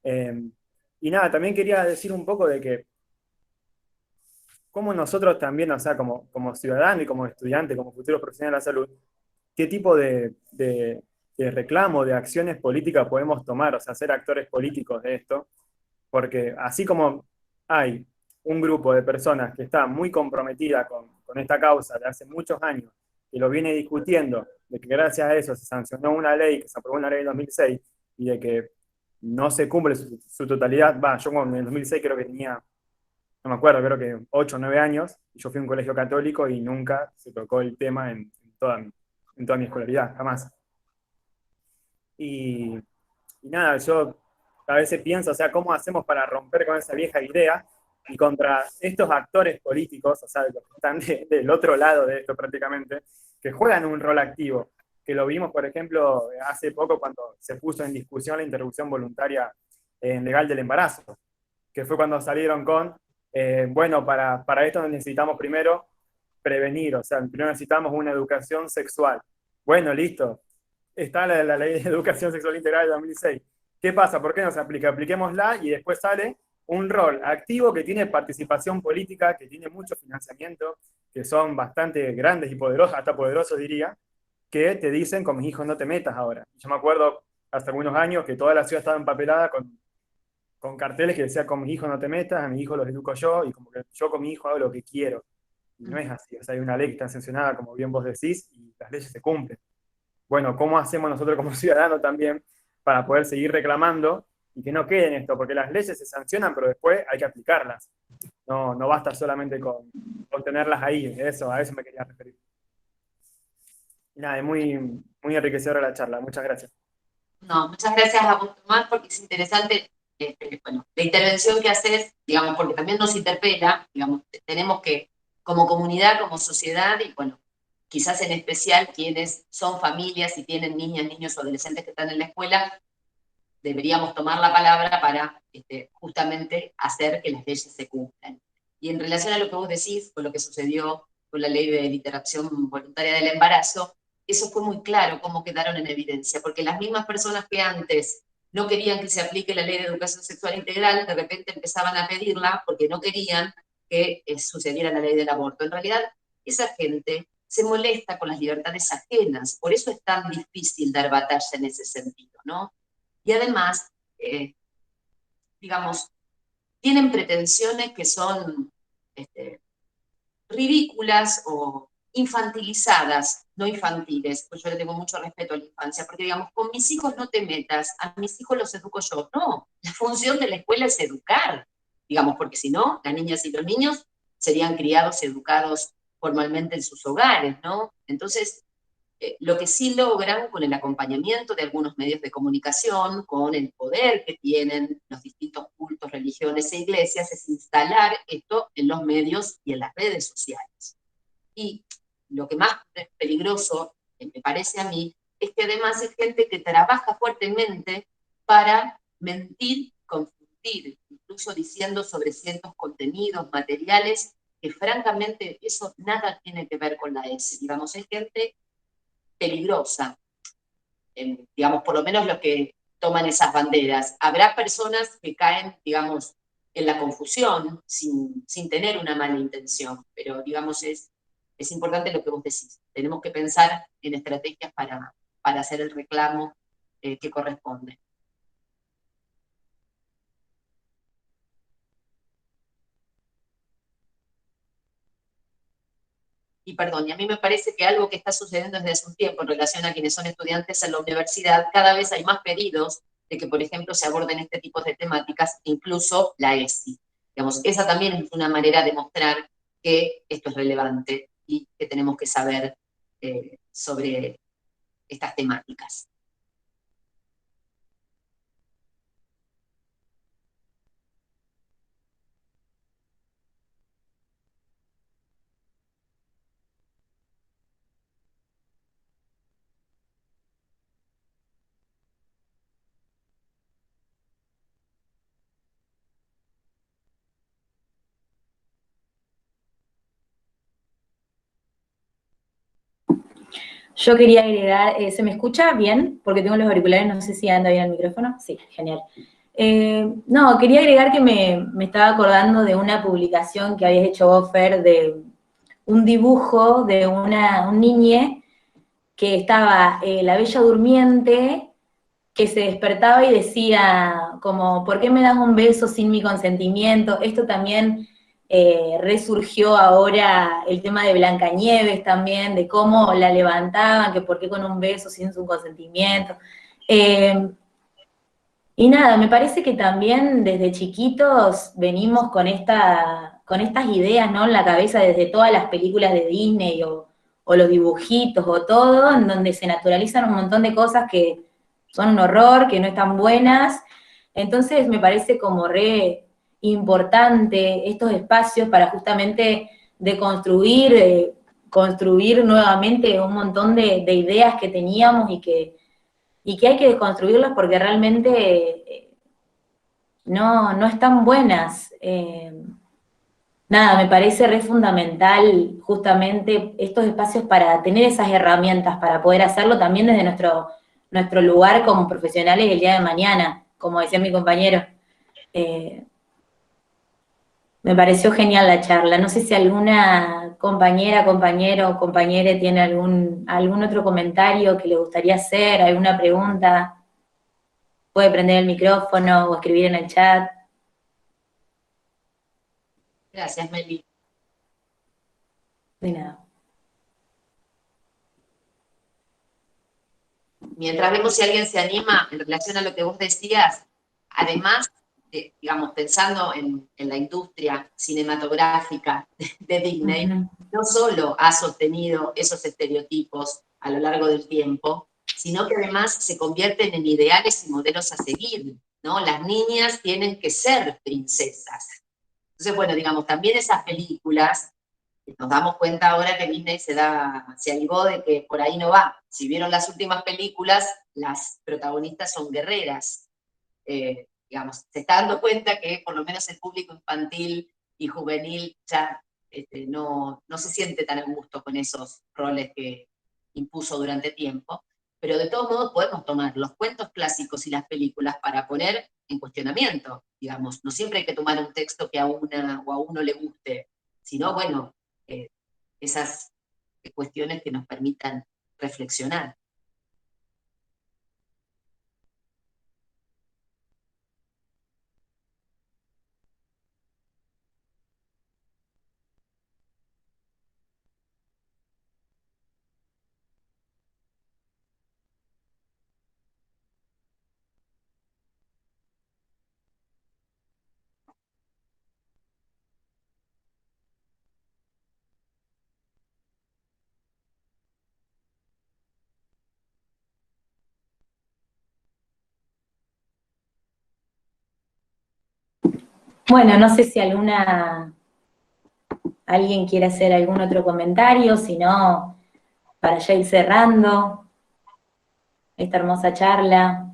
Eh, y nada, también quería decir un poco de que como nosotros también, o sea, como ciudadanos y como estudiantes, como futuros profesionales de la salud, qué tipo de reclamo, de acciones políticas podemos tomar, o sea, ser actores políticos de esto, porque así como hay un grupo de personas que está muy comprometida con esta causa de hace muchos años, que lo viene discutiendo, de que gracias a eso se sancionó una ley, que se aprobó una ley en 2006, y de que no se cumple su totalidad. Yo en el 2006 creo que tenía, no me acuerdo, creo que 8 o 9 años, y yo fui a un colegio católico y nunca se tocó el tema en toda mi escolaridad, jamás. Y nada, yo a veces pienso, o sea, ¿cómo hacemos para romper con esa vieja idea y contra estos actores políticos, o sea, los que están del otro lado de esto prácticamente, que juegan un rol activo? Que lo vimos, por ejemplo, hace poco cuando se puso en discusión la interrupción voluntaria legal del embarazo, que fue cuando salieron con, bueno, para esto necesitamos primero prevenir, o sea, primero necesitamos una educación sexual. Bueno, listo, está la ley de educación sexual integral de 2006. ¿Qué pasa? ¿Por qué no se aplica? Apliquémosla y después sale un rol activo que tiene participación política, que tiene mucho financiamiento, que son bastante grandes y poderosos, hasta poderosos diría, que te dicen con mis hijos no te metas ahora. Yo me acuerdo hace algunos años que toda la ciudad estaba empapelada con carteles que decía con mis hijos no te metas, a mis hijos los educo yo, y como que yo con mi hijo hago lo que quiero. Y no es así, o sea, hay una ley que está sancionada, como bien vos decís, y las leyes se cumplen. Bueno, ¿cómo hacemos nosotros como ciudadanos también para poder seguir reclamando y que no quede en esto? Porque las leyes se sancionan, pero después hay que aplicarlas. No basta solamente con tenerlas ahí, a eso me quería referir. Y nada, es muy, muy enriquecedora la charla, muchas gracias. No, muchas gracias a vos, Tomás, porque es interesante, bueno, la intervención que haces, digamos, porque también nos interpela, digamos, tenemos que, como comunidad, como sociedad, y bueno, quizás en especial quienes son familias y tienen niñas, niños o adolescentes que están en la escuela, deberíamos tomar la palabra para justamente hacer que las leyes se cumplan. Y en relación a lo que vos decís, con lo que sucedió con la ley de interrupción voluntaria del embarazo, eso fue muy claro cómo quedaron en evidencia, porque las mismas personas que antes no querían que se aplique la ley de educación sexual integral, de repente empezaban a pedirla porque no querían que sucediera la ley del aborto. En realidad, esa gente se molesta con las libertades ajenas, por eso es tan difícil dar batalla en ese sentido, ¿no? Y además, digamos, tienen pretensiones que son ridículas o infantilizadas, no infantiles, pues yo le tengo mucho respeto a la infancia, porque digamos, con mis hijos no te metas, a mis hijos los educo yo. No, la función de la escuela es educar, digamos, porque si no, las niñas y los niños serían criados, educados formalmente en sus hogares, ¿no? Entonces, lo que sí logran con el acompañamiento de algunos medios de comunicación, con el poder que tienen los distintos cultos, religiones e iglesias, es instalar esto en los medios y en las redes sociales. Y lo que más es peligroso, me parece a mí, es que además es gente que trabaja fuertemente para mentir, confundir, incluso diciendo sobre ciertos contenidos, materiales, que francamente eso nada tiene que ver con la ESI. Digamos, es gente peligrosa, digamos, por lo menos los que toman esas banderas. Habrá personas que caen, digamos, en la confusión, sin tener una mala intención, pero, digamos, es importante lo que vos decís. Tenemos que pensar en estrategias para hacer el reclamo que corresponde. Y perdón, y a mí me parece que algo que está sucediendo desde hace un tiempo en relación a quienes son estudiantes en la universidad, cada vez hay más pedidos de que, por ejemplo, se aborden este tipo de temáticas, incluso la ESI. Digamos, esa también es una manera de mostrar que esto es relevante y que tenemos que saber sobre estas temáticas. Yo quería agregar, ¿se me escucha bien? Porque tengo los auriculares, no sé si anda bien el micrófono. Sí, genial. No, quería agregar que me estaba acordando de una publicación que habías hecho vos, Fer, de un dibujo de un niñe que estaba la Bella Durmiente, que se despertaba y decía como, ¿por qué me das un beso sin mi consentimiento? Esto también resurgió ahora el tema de Blancanieves también, de cómo la levantaban, que por qué con un beso sin su consentimiento. Y nada, me parece que también desde chiquitos venimos con estas ideas, ¿no? En la cabeza desde todas las películas de Disney o los dibujitos o todo, en donde se naturalizan un montón de cosas que son un horror, que no están buenas. Entonces me parece como re importante estos espacios para justamente deconstruir, construir nuevamente un montón de ideas que teníamos y que hay que desconstruirlas porque realmente no están buenas. Nada, me parece re fundamental justamente estos espacios para tener esas herramientas, para poder hacerlo también desde nuestro lugar como profesionales el día de mañana, como decía mi compañero. Me pareció genial la charla. No sé si alguna compañera, compañero o compañere tiene algún otro comentario que le gustaría hacer, alguna pregunta. Puede prender el micrófono o escribir en el chat. Gracias, Meli. De nada. Mientras vemos si alguien se anima en relación a lo que vos decías, además, digamos, pensando en la industria cinematográfica de Disney, no solo ha sostenido esos estereotipos a lo largo del tiempo, sino que además se convierten en ideales y modelos a seguir, ¿no? Las niñas tienen que ser princesas. Entonces, bueno, digamos, también esas películas, nos damos cuenta ahora que Disney se avivó de que por ahí no va. Si vieron las últimas películas, las protagonistas son guerreras. Digamos, se está dando cuenta que por lo menos el público infantil y juvenil ya no se siente tan a gusto con esos roles que impuso durante tiempo, pero de todos modos podemos tomar los cuentos clásicos y las películas para poner en cuestionamiento, digamos, no siempre hay que tomar un texto que a una o a uno le guste, sino, bueno, esas cuestiones que nos permitan reflexionar. Bueno, no sé si alguien quiere hacer algún otro comentario, si no, para ya ir cerrando esta hermosa charla.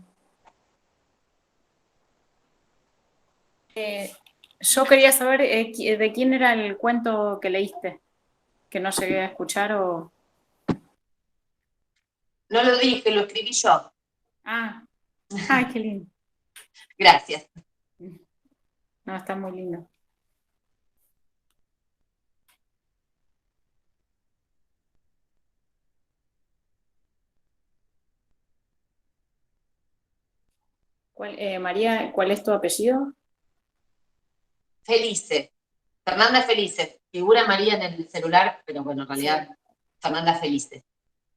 Yo quería saber de quién era el cuento que leíste, que no llegué a escuchar o... No lo dije, lo escribí yo. Ah, ay, qué lindo. Gracias. No, está muy lindo. María, ¿cuál es tu apellido? Felice. Fernanda Felice. Figura María en el celular, pero bueno, en realidad sí. Fernanda Felice.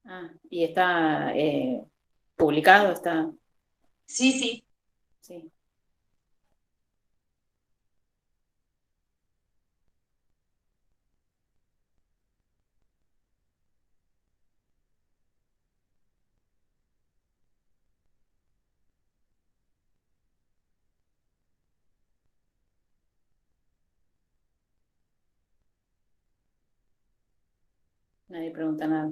Ah, ¿y está publicado? Está... Sí. Sí. Nadie pregunta nada.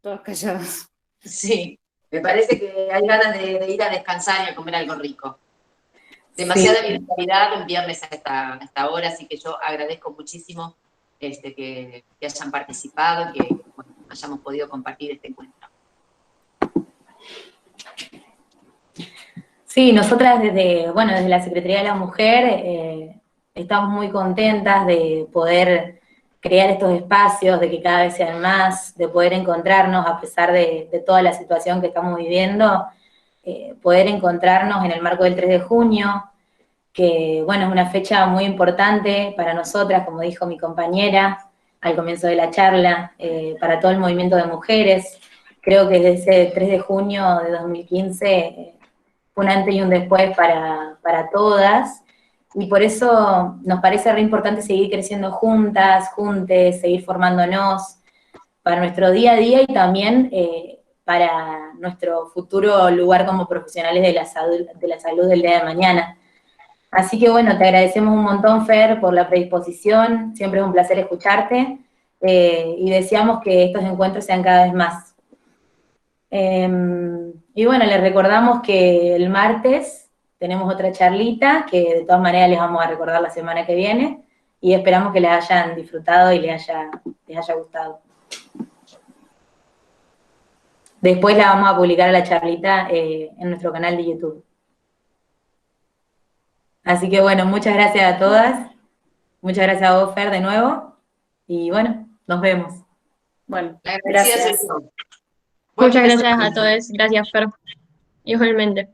Todos callados. Sí, me parece que hay ganas de ir a descansar y a comer algo rico. Demasiada virtualidad un viernes a esta hora, así que yo agradezco muchísimo que hayan participado y que bueno, hayamos podido compartir este encuentro. Sí, nosotras desde la Secretaría de la Mujer estamos muy contentas de poder crear estos espacios, de que cada vez sean más, de poder encontrarnos a pesar de toda la situación que estamos viviendo, poder encontrarnos en el marco del 3 de junio, que bueno, es una fecha muy importante para nosotras, como dijo mi compañera al comienzo de la charla, para todo el movimiento de mujeres. Creo que desde ese 3 de junio de 2015 fue un antes y un después para todas, y por eso nos parece re importante seguir creciendo juntas, juntes, seguir formándonos para nuestro día a día y también para nuestro futuro lugar como profesionales de la salud del día de mañana. Así que bueno, te agradecemos un montón, Fer, por la predisposición, siempre es un placer escucharte, y deseamos que estos encuentros sean cada vez más. Y bueno, les recordamos que el martes tenemos otra charlita, que de todas maneras les vamos a recordar la semana que viene, y esperamos que les hayan disfrutado y les haya gustado. Después la vamos a publicar a la charlita en nuestro canal de YouTube. Así que bueno, muchas gracias a todas. Muchas gracias a vos, Fer, de nuevo. Y bueno, nos vemos. Bueno, La agradecida gracias. soy yo. Muchas Buen beso. gracias a todos. Gracias, Fer. Igualmente.